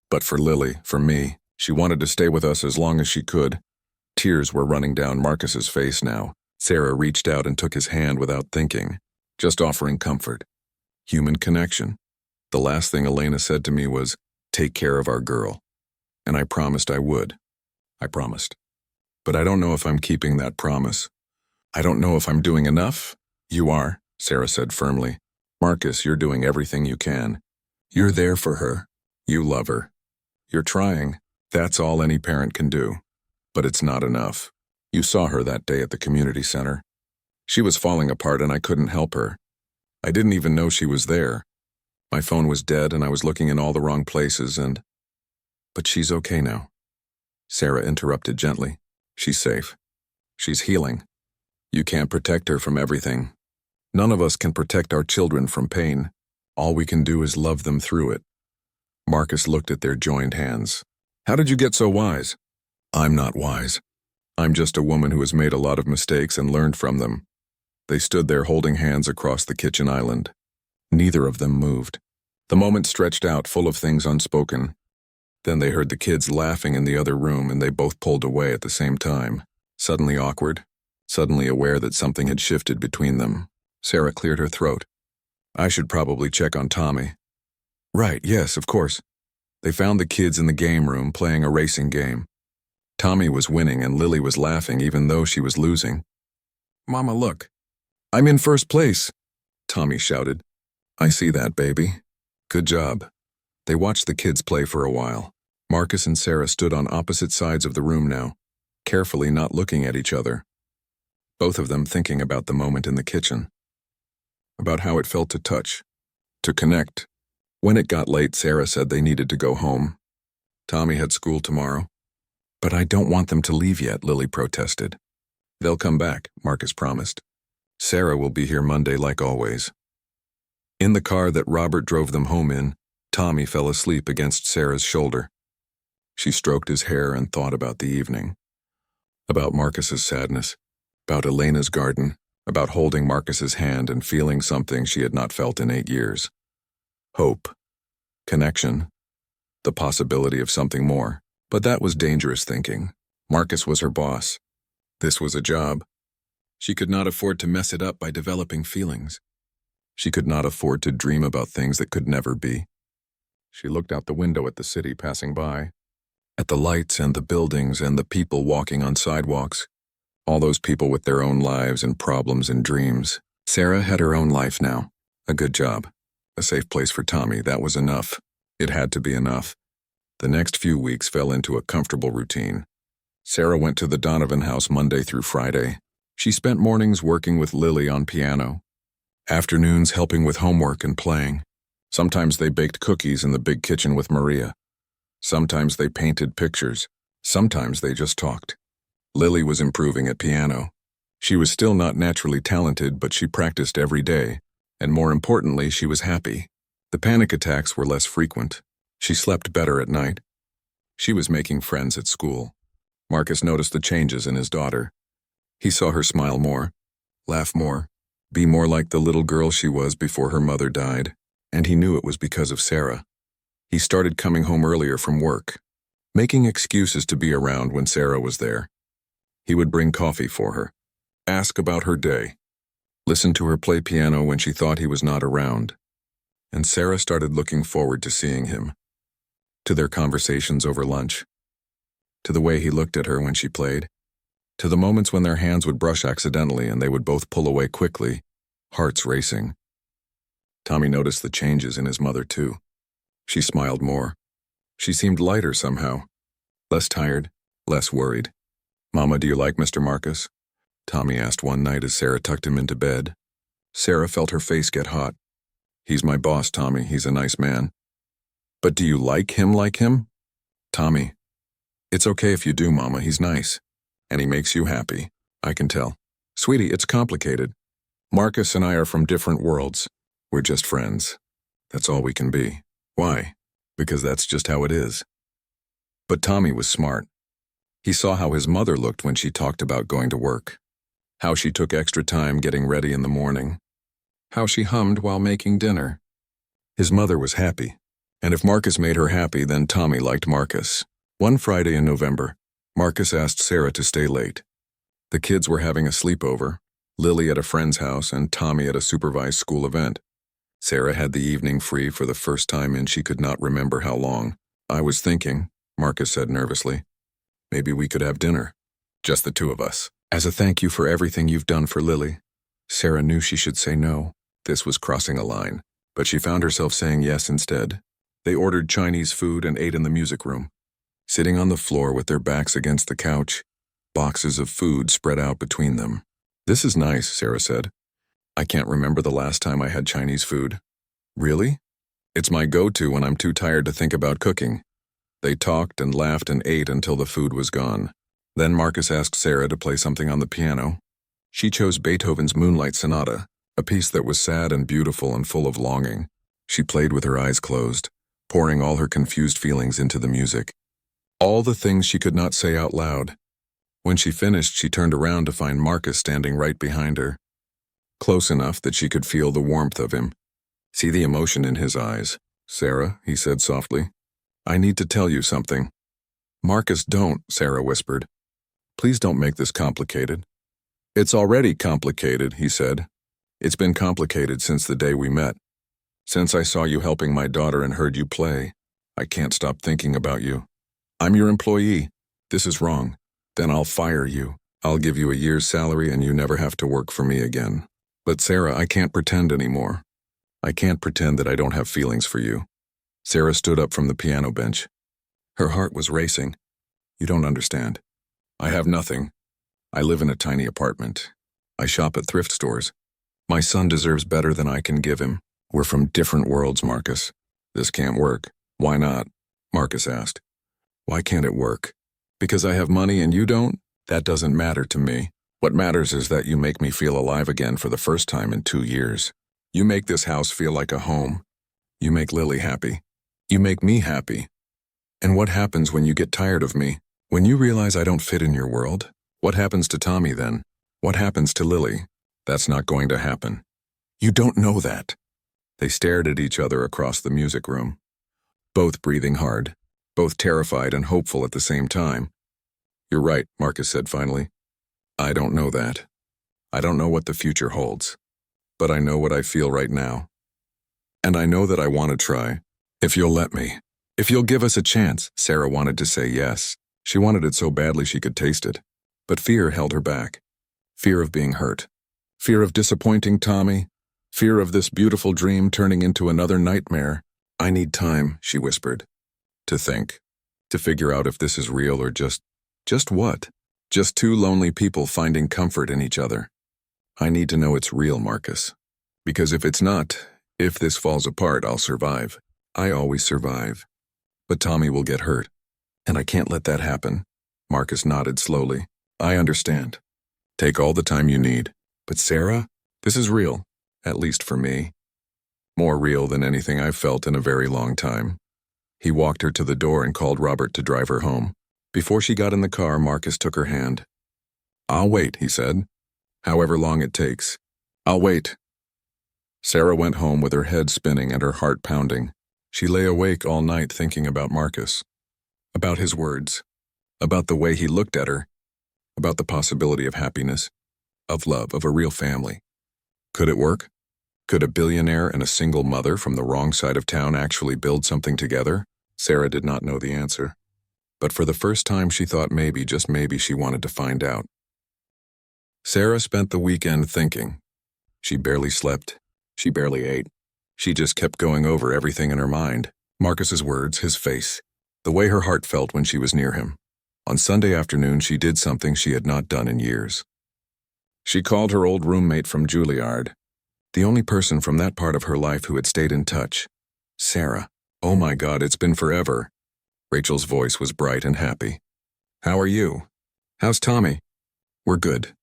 But for Lily, for me, she wanted to stay with us as long as she could. Tears were running down Marcus's face now. Sarah reached out and took his hand without thinking, just offering comfort. Human connection. The last thing Elena said to me was, take care of our girl. And I promised I would. I promised. But I don't know if I'm keeping that promise. I don't know if I'm doing enough. You are, Sarah said firmly. Marcus, you're doing everything you can. You're there for her. You love her. You're trying. That's all any parent can do. But it's not enough. You saw her that day at the community center. She was falling apart and I couldn't help her. I didn't even know she was there. My phone was dead and I was looking in all the wrong places and... But she's okay now. Sarah interrupted gently. She's safe. She's healing. You can't protect her from everything. None of us can protect our children from pain. All we can do is love them through it. Marcus looked at their joined hands. How did you get so wise? I'm not wise. I'm just a woman who has made a lot of mistakes and learned from them. They stood there holding hands across the kitchen island. Neither of them moved. The moment stretched out, full of things unspoken. Then they heard the kids laughing in the other room and they both pulled away at the same time. Suddenly awkward, suddenly aware that something had shifted between them. Sarah cleared her throat. I should probably check on Tommy. Right, yes, of course. They found the kids in the game room playing a racing game. Tommy was winning and Lily was laughing even though she was losing. Mama, look. I'm in first place, Tommy shouted. I see that, baby. Good job. They watched the kids play for a while. Marcus and Sarah stood on opposite sides of the room now, carefully not looking at each other. Both of them thinking about the moment in the kitchen. About how it felt to touch, to connect. When it got late, Sarah said they needed to go home. Tommy had school tomorrow. But I don't want them to leave yet, Lily protested. They'll come back, Marcus promised. Sarah will be here Monday like always. In the car that Robert drove them home in, Tommy fell asleep against Sarah's shoulder. She stroked his hair and thought about the evening. About Marcus's sadness, about Elena's garden, about holding Marcus's hand and feeling something she had not felt in 8 years. Hope. Connection. The possibility of something more. But that was dangerous thinking. Marcus was her boss. This was a job. She could not afford to mess it up by developing feelings. She could not afford to dream about things that could never be. She looked out the window at the city passing by, at the lights and the buildings and the people walking on sidewalks, all those people with their own lives and problems and dreams. Sarah had her own life now. A good job. A safe place for Tommy. That was enough. It had to be enough. The next few weeks fell into a comfortable routine. Sarah went to the Donovan house Monday through Friday. She spent mornings working with Lily on piano, afternoons helping with homework and playing. Sometimes they baked cookies in the big kitchen with Maria. Sometimes they painted pictures. Sometimes they just talked. Lily was improving at piano. She was still not naturally talented, but she practiced every day. And more importantly, she was happy. The panic attacks were less frequent. She slept better at night. She was making friends at school. Marcus noticed the changes in his daughter. He saw her smile more, laugh more, be more like the little girl she was before her mother died, and he knew it was because of Sarah. He started coming home earlier from work, making excuses to be around when Sarah was there. He would bring coffee for her, ask about her day, listen to her play piano when she thought he was not around. And Sarah started looking forward to seeing him, to their conversations over lunch, to the way he looked at her when she played, to the moments when their hands would brush accidentally and they would both pull away quickly, hearts racing. Tommy noticed the changes in his mother too. She smiled more. She seemed lighter somehow, less tired, less worried. "Mama, do you like Mr. Marcus?" Tommy asked one night as Sarah tucked him into bed. Sarah felt her face get hot. "He's my boss, Tommy. He's a nice man." "But do you like him? Tommy, it's okay if you do, Mama. He's nice. And he makes you happy. I can tell. Sweetie, it's complicated. Marcus and I are from different worlds. We're just friends. That's all we can be. Why? Because that's just how it is." But Tommy was smart. He saw how his mother looked when she talked about going to work, how she took extra time getting ready in the morning, how she hummed while making dinner. His mother was happy, and if Marcus made her happy, then Tommy liked Marcus. One Friday in November, Marcus asked Sarah to stay late. The kids were having a sleepover, Lily at a friend's house and Tommy at a supervised school event. Sarah had the evening free for the first time and she could not remember how long. "I was thinking," Marcus said nervously, "maybe we could have dinner. Just the two of us. As a thank you for everything you've done for Lily." Sarah knew she should say no. This was crossing a line, but she found herself saying yes instead. They ordered Chinese food and ate in the music room. Sitting on the floor with their backs against the couch, boxes of food spread out between them. "This is nice," Sarah said. "I can't remember the last time I had Chinese food." "Really? It's my go-to when I'm too tired to think about cooking." They talked and laughed and ate until the food was gone. Then Marcus asked Sarah to play something on the piano. She chose Beethoven's Moonlight Sonata, a piece that was sad and beautiful and full of longing. She played with her eyes closed, pouring all her confused feelings into the music. All the things she could not say out loud. When she finished, she turned around to find Marcus standing right behind her, close enough that she could feel the warmth of him. See the emotion in his eyes. "Sarah," he said softly, "I need to tell you something." "Marcus, don't," Sarah whispered. "Please don't make this complicated." "It's already complicated," he said. "It's been complicated since the day we met. Since I saw you helping my daughter and heard you play, I can't stop thinking about you. I'm your employee. This is wrong. Then I'll fire you. I'll give you a year's salary and you never have to work for me again. But Sarah, I can't pretend anymore. I can't pretend that I don't have feelings for you." Sarah stood up from the piano bench. Her heart was racing. "You don't understand. I have nothing. I live in a tiny apartment. I shop at thrift stores. My son deserves better than I can give him. We're from different worlds, Marcus. This can't work." "Why not?" Marcus asked. "Why can't it work? Because I have money and you don't? That doesn't matter to me. What matters is that you make me feel alive again for the first time in 2 years. You make this house feel like a home. You make Lily happy. You make me happy. And what happens when you get tired of me? When you realize I don't fit in your world? What happens to Tommy then? What happens to Lily? That's not going to happen. You don't know that." They stared at each other across the music room, both breathing hard, both terrified and hopeful at the same time. "You're right," Marcus said finally. "I don't know that. I don't know what the future holds. But I know what I feel right now. And I know that I want to try. If you'll let me. If you'll give us a chance." Sarah wanted to say yes. She wanted it so badly she could taste it. But fear held her back. Fear of being hurt. Fear of disappointing Tommy. Fear of this beautiful dream turning into another nightmare. "I need time," she whispered. "To think. To figure out if this is real or just what? Just two lonely people finding comfort in each other. I need to know it's real, Marcus. Because if it's not, if this falls apart, I'll survive. I always survive. But Tommy will get hurt. And I can't let that happen." Marcus nodded slowly. "I understand. Take all the time you need. But Sarah, this is real. At least for me. More real than anything I've felt in a very long time." He walked her to the door and called Robert to drive her home. Before she got in the car, Marcus took her hand. "I'll wait," he said. "However long it takes. I'll wait." Sarah went home with her head spinning and her heart pounding. She lay awake all night thinking about Marcus, about his words, about the way he looked at her, about the possibility of happiness, of love, of a real family. Could it work? Could a billionaire and a single mother from the wrong side of town actually build something together? Sarah did not know the answer. But for the first time she thought maybe, just maybe, she wanted to find out. Sarah spent the weekend thinking. She barely slept. She barely ate. She just kept going over everything in her mind. Marcus's words, his face, the way her heart felt when she was near him. On Sunday afternoon she did something she had not done in years. She called her old roommate from Juilliard, the only person from that part of her life who had stayed in touch. Sarah. Oh my God, it's been forever. Rachel's voice was bright and happy. How are you? How's Tommy? We're good.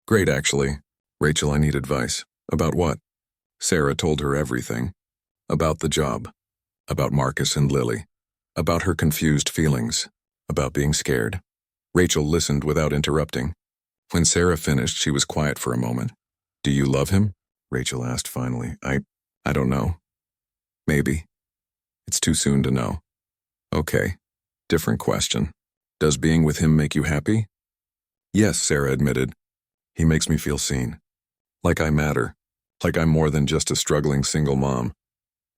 Great, actually. Rachel, I need advice. About what? Sarah told her everything. About the job. About Marcus and Lily. About her confused feelings. About being scared. Rachel listened without interrupting. When Sarah finished, she was quiet for a moment. Do you love him? Rachel asked finally. I don't know. Maybe. It's too soon to know. Okay. Different question. Does being with him make you happy? Yes, Sarah admitted. He makes me feel seen. Like I matter. Like I'm more than just a struggling single mom.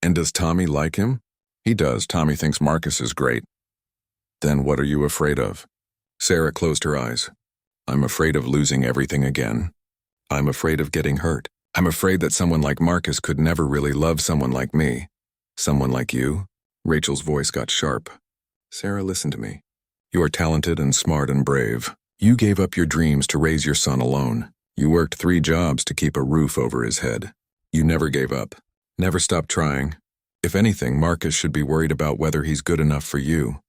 And does Tommy like him? He does. Tommy thinks Marcus is great. Then what are you afraid of? Sarah closed her eyes. I'm afraid of losing everything again. I'm afraid of getting hurt. I'm afraid that someone like Marcus could never really love someone like me. Someone like you? Rachel's voice got sharp. Sarah, listen to me. You are talented and smart and brave. You gave up your dreams to raise your son alone. You worked 3 jobs to keep a roof over his head. You never gave up. Never stopped trying. If anything, Marcus should be worried about whether he's good enough for you.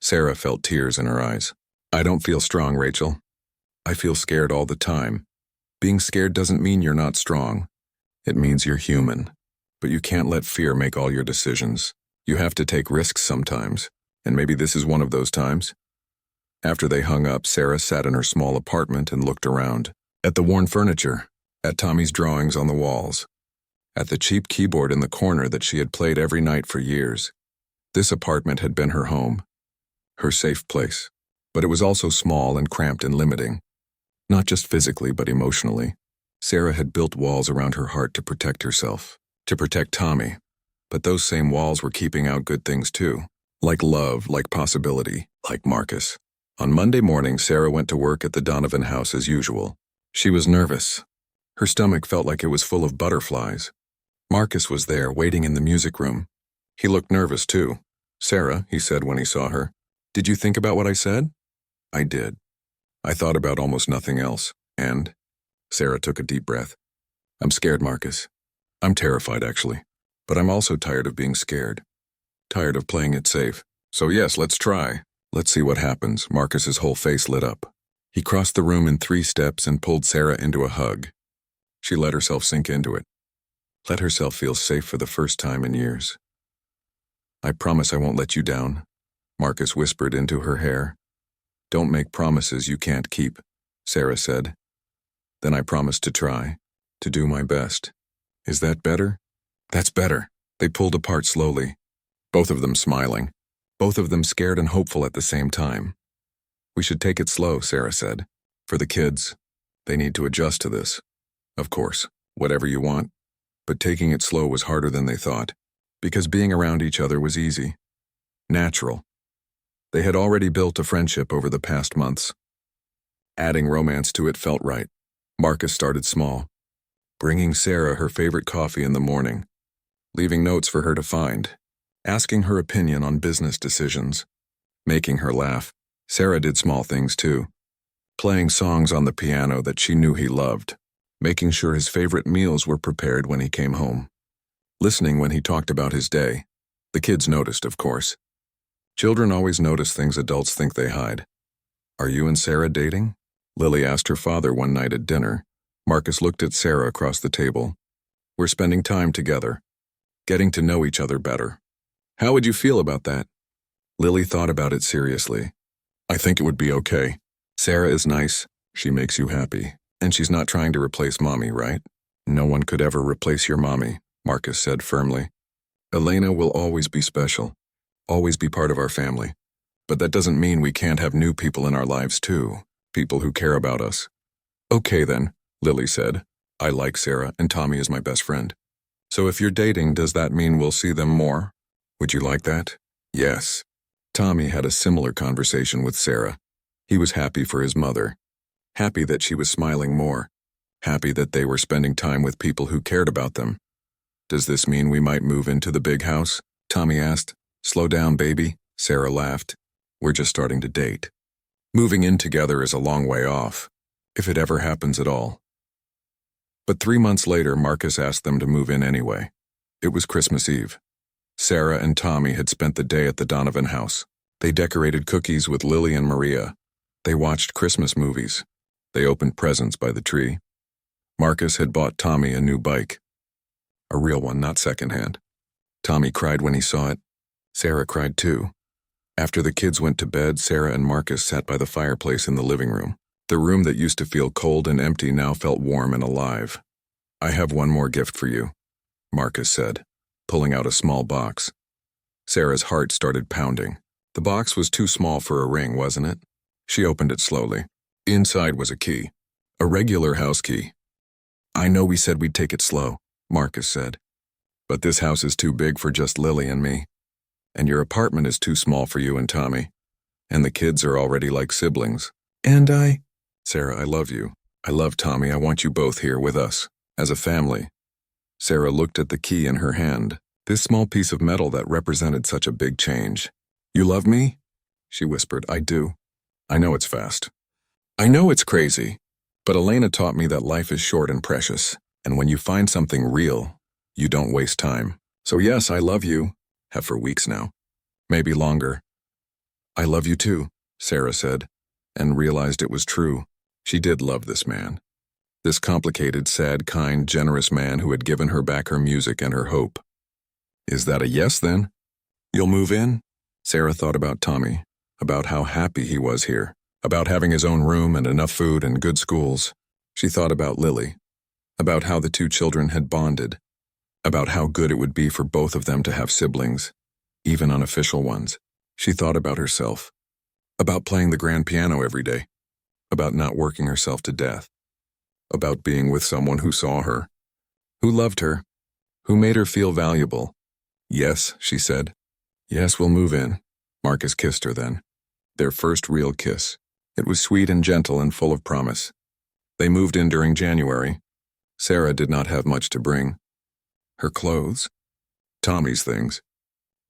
Sarah felt tears in her eyes. I don't feel strong, Rachel. I feel scared all the time. Being scared doesn't mean you're not strong. It means you're human. But you can't let fear make all your decisions. You have to take risks sometimes, and maybe this is one of those times. After they hung up, Sarah sat in her small apartment and looked around. At the worn furniture, at Tommy's drawings on the walls, at the cheap keyboard in the corner that she had played every night for years. This apartment had been her home, her safe place, but it was also small and cramped and limiting. Not just physically, but emotionally. Sarah had built walls around her heart to protect herself, to protect Tommy, but those same walls were keeping out good things too, like love, like possibility, like Marcus. On Monday morning, Sarah went to work at the Donovan house as usual. She was nervous. Her stomach felt like it was full of butterflies. Marcus was there, waiting in the music room. He looked nervous too. Sarah, he said when he saw her, did you think about what I said? I did. I thought about almost nothing else, and... Sarah took a deep breath. I'm scared, Marcus. I'm terrified, actually. But I'm also tired of being scared. Tired of playing it safe. So yes, let's try. Let's see what happens. Marcus's whole face lit up. He crossed the room in 3 steps and pulled Sarah into a hug. She let herself sink into it. Let herself feel safe for the first time in years. I promise I won't let you down, Marcus whispered into her hair. Don't make promises you can't keep, Sarah said. Then I promised to try, to do my best. Is that better? That's better. They pulled apart slowly, both of them smiling, both of them scared and hopeful at the same time. We should take it slow, Sarah said. For the kids, they need to adjust to this. Of course, whatever you want. But taking it slow was harder than they thought, because being around each other was easy. Natural. They had already built a friendship over the past months. Adding romance to it felt right. Marcus started small, bringing Sarah her favorite coffee in the morning, leaving notes for her to find, asking her opinion on business decisions, making her laugh. Sarah did small things too, playing songs on the piano that she knew he loved, making sure his favorite meals were prepared when he came home, listening when he talked about his day. The kids noticed, of course. Children always notice things adults think they hide. Are you and Sarah dating? Lily asked her father one night at dinner. Marcus looked at Sarah across the table. We're spending time together, getting to know each other better. How would you feel about that? Lily thought about it seriously. I think it would be okay. Sarah is nice. She makes you happy. And she's not trying to replace Mommy, right? No one could ever replace your mommy, Marcus said firmly. Elena will always be special, always be part of our family. But that doesn't mean we can't have new people in our lives too, people who care about us. Okay then, Lily said. I like Sarah and Tommy is my best friend. So if you're dating, does that mean we'll see them more? Would you like that? Yes. Tommy had a similar conversation with Sarah. He was happy for his mother. Happy that she was smiling more. Happy that they were spending time with people who cared about them. Does this mean we might move into the big house? Tommy asked. Slow down, baby, Sarah laughed. We're just starting to date. Moving in together is a long way off, if it ever happens at all. But 3 months later, Marcus asked them to move in anyway. It was Christmas Eve. Sarah and Tommy had spent the day at the Donovan house. They decorated cookies with Lily and Maria. They watched Christmas movies. They opened presents by the tree. Marcus had bought Tommy a new bike. A real one, not secondhand. Tommy cried when he saw it. Sarah cried too. After the kids went to bed, Sarah and Marcus sat by the fireplace in the living room. The room that used to feel cold and empty now felt warm and alive. I have one more gift for you, Marcus said, pulling out a small box. Sarah's heart started pounding. The box was too small for a ring, wasn't it? She opened it slowly. Inside was a key, a regular house key. I know we said we'd take it slow, Marcus said. But this house is too big for just Lily and me. And your apartment is too small for you and Tommy. And the kids are already like siblings. And Sarah, I love you. I love Tommy. I want you both here with us, as a family. Sarah looked at the key in her hand, this small piece of metal that represented such a big change. You love me? She whispered. I do. I know it's fast. I know it's crazy. But Elena taught me that life is short and precious. And when you find something real, you don't waste time. So yes, I love you. Have for weeks now. Maybe longer. I love you too, Sarah said, and realized it was true. She did love this man. This complicated, sad, kind, generous man who had given her back her music and her hope. Is that a yes then? You'll move in? Sarah thought about Tommy, about how happy he was here, about having his own room and enough food and good schools. She thought about Lily, about how the two children had bonded, about how good it would be for both of them to have siblings, even unofficial ones. She thought about herself, about playing the grand piano every day, about not working herself to death, about being with someone who saw her, who loved her, who made her feel valuable. Yes, she said. Yes, we'll move in. Marcus kissed her then. Their first real kiss. It was sweet and gentle and full of promise. They moved in during January. Sarah did not have much to bring. Her clothes, Tommy's things,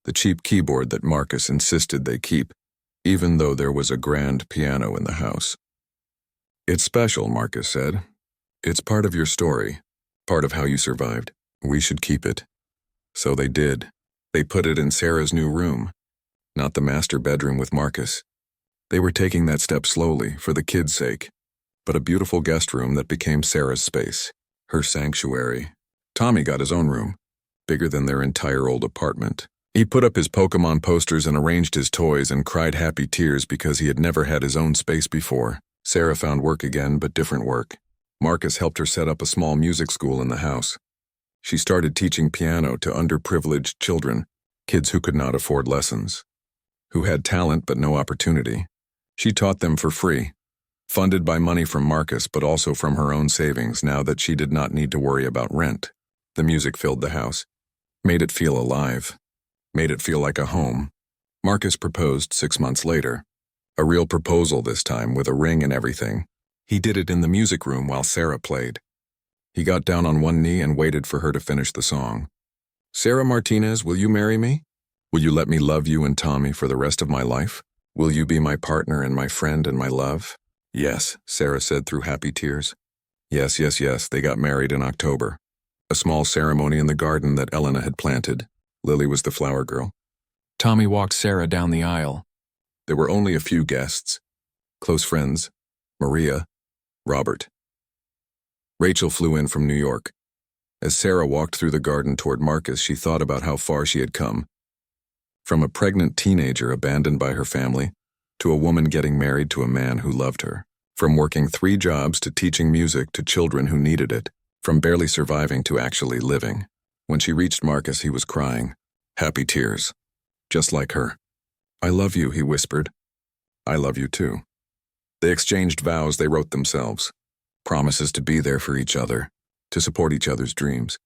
the cheap keyboard that Marcus insisted they keep, even though there was a grand piano in the house. It's special, Marcus said. It's part of your story, part of how you survived. We should keep it. So they did. They put it in Sarah's new room, not the master bedroom with Marcus. They were taking that step slowly, for the kids' sake, but a beautiful guest room that became Sarah's space, her sanctuary. Tommy got his own room, bigger than their entire old apartment. He put up his Pokemon posters and arranged his toys and cried happy tears because he had never had his own space before. Sarah found work again, but different work. Marcus helped her set up a small music school in the house. She started teaching piano to underprivileged children, kids who could not afford lessons, who had talent but no opportunity. She taught them for free, funded by money from Marcus but also from her own savings now that she did not need to worry about rent. The music filled the house, made it feel alive, made it feel like a home. Marcus proposed 6 months later. A real proposal this time, with a ring and everything. He did it in the music room while Sarah played. He got down on one knee and waited for her to finish the song. Sarah Martinez, will you marry me? Will you let me love you and Tommy for the rest of my life? Will you be my partner and my friend and my love? Yes, Sarah said through happy tears. Yes, yes, yes, they got married in October. A small ceremony in the garden that Elena had planted. Lily was the flower girl. Tommy walked Sarah down the aisle. There were only a few guests. Close friends, Maria, Robert. Rachel flew in from New York. As Sarah walked through the garden toward Marcus, she thought about how far she had come. From a pregnant teenager abandoned by her family, to a woman getting married to a man who loved her. From working 3 jobs to teaching music to children who needed it. From barely surviving to actually living. When she reached Marcus, he was crying. Happy tears. Just like her. I love you, he whispered. I love you too. They exchanged vows they wrote themselves. Promises to be there for each other, to support each other's dreams,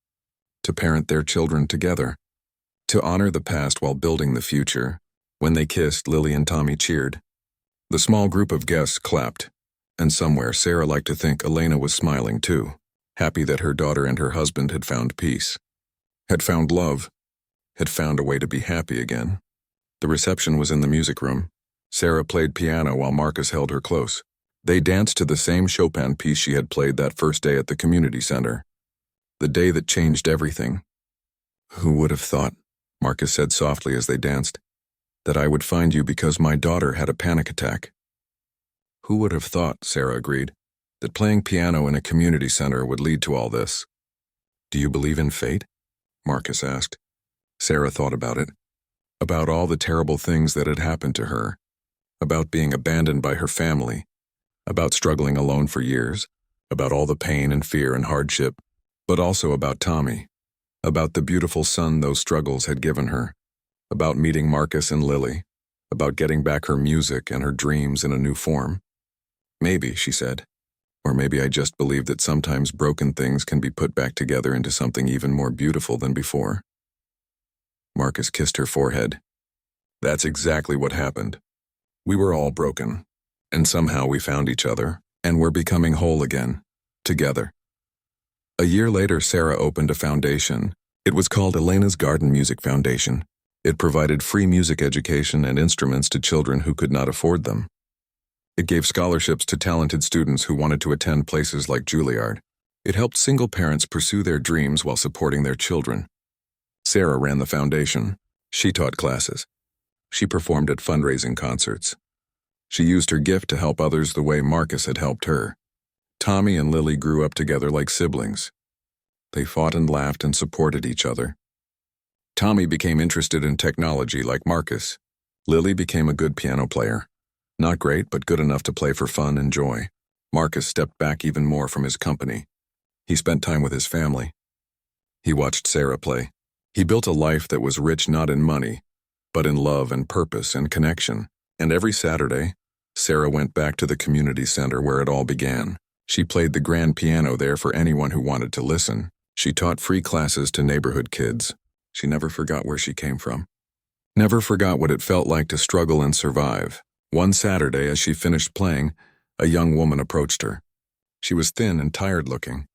to parent their children together, to honor the past while building the future. When they kissed, Lily and Tommy cheered. The small group of guests clapped, and somewhere Sarah liked to think Elena was smiling too, happy that her daughter and her husband had found peace, had found love, had found a way to be happy again. The reception was in the music room. Sarah played piano while Marcus held her close. They danced to the same Chopin piece she had played that first day at the community center. The day that changed everything. Who would have thought, Marcus said softly as they danced, that I would find you because my daughter had a panic attack? Who would have thought, Sarah agreed, that playing piano in a community center would lead to all this? Do you believe in fate? Marcus asked. Sarah thought about it. About all the terrible things that had happened to her. About being abandoned by her family. About struggling alone for years. About all the pain and fear and hardship. But also about Tommy. About the beautiful son those struggles had given her. About meeting Marcus and Lily. About getting back her music and her dreams in a new form. Maybe, she said. Or maybe I just believe that sometimes broken things can be put back together into something even more beautiful than before. Marcus kissed her forehead. That's exactly what happened. We were all broken, and somehow we found each other, and we're becoming whole again, together. A year later, Sarah opened a foundation. It was called Elena's Garden Music Foundation. It provided free music education and instruments to children who could not afford them. It gave scholarships to talented students who wanted to attend places like Juilliard. It helped single parents pursue their dreams while supporting their children. Sarah ran the foundation. She taught classes. She performed at fundraising concerts. She used her gift to help others the way Marcus had helped her. Tommy and Lily grew up together like siblings. They fought and laughed and supported each other. Tommy became interested in technology like Marcus. Lily became a good piano player. Not great, but good enough to play for fun and joy. Marcus stepped back even more from his company. He spent time with his family. He watched Sarah play. He built a life that was rich not in money, but in love and purpose and connection. And every Saturday, Sarah went back to the community center where it all began. She played the grand piano there for anyone who wanted to listen. She taught free classes to neighborhood kids. She never forgot where she came from. Never forgot what it felt like to struggle and survive. One Saturday, as she finished playing, a young woman approached her. She was thin and tired-looking.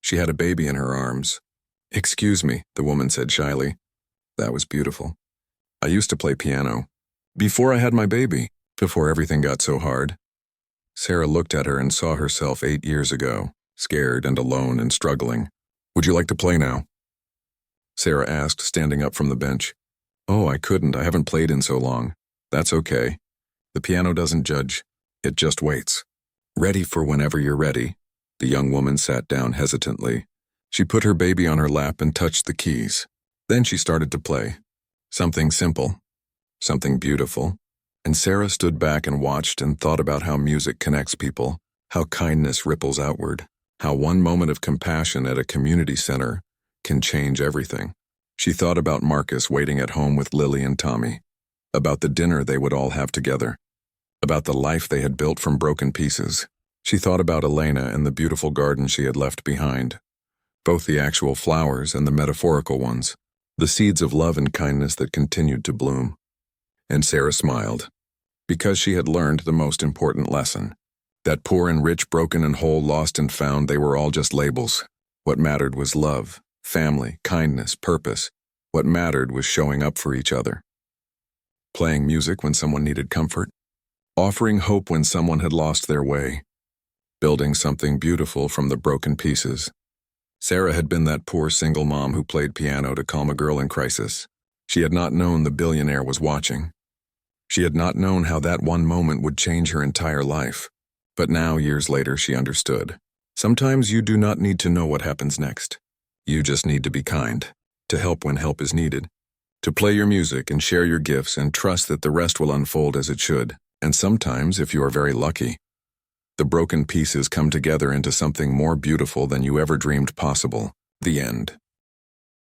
She had a baby in her arms. "Excuse me," the woman said shyly. That was beautiful. "I used to play piano. Before I had my baby, before everything got so hard." Sarah looked at her and saw herself 8 years ago, scared and alone and struggling. "Would you like to play now?" Sarah asked, standing up from the bench. "Oh, I couldn't. I haven't played in so long." "That's okay. The piano doesn't judge. It just waits." "Ready for whenever you're ready." The young woman sat down hesitantly. She put her baby on her lap and touched the keys. Then she started to play. Something simple. Something beautiful. And Sarah stood back and watched and thought about how music connects people, how kindness ripples outward, how one moment of compassion at a community center can change everything. She thought about Marcus waiting at home with Lily and Tommy, about the dinner they would all have together, about the life they had built from broken pieces. She thought about Elena and the beautiful garden she had left behind, both the actual flowers and the metaphorical ones, the seeds of love and kindness that continued to bloom. And Sarah smiled, because she had learned the most important lesson, that poor and rich, broken and whole, lost and found, they were all just labels. What mattered was love, family, kindness, purpose. What mattered was showing up for each other. Playing music when someone needed comfort, offering hope when someone had lost their way, building something beautiful from the broken pieces. Sarah had been that poor single mom who played piano to calm a girl in crisis. She had not known the billionaire was watching. She had not known how that one moment would change her entire life. But now, years later, she understood. Sometimes you do not need to know what happens next. You just need to be kind, to help when help is needed, to play your music and share your gifts and trust that the rest will unfold as it should. And sometimes, if you are very lucky, the broken pieces come together into something more beautiful than you ever dreamed possible. The end.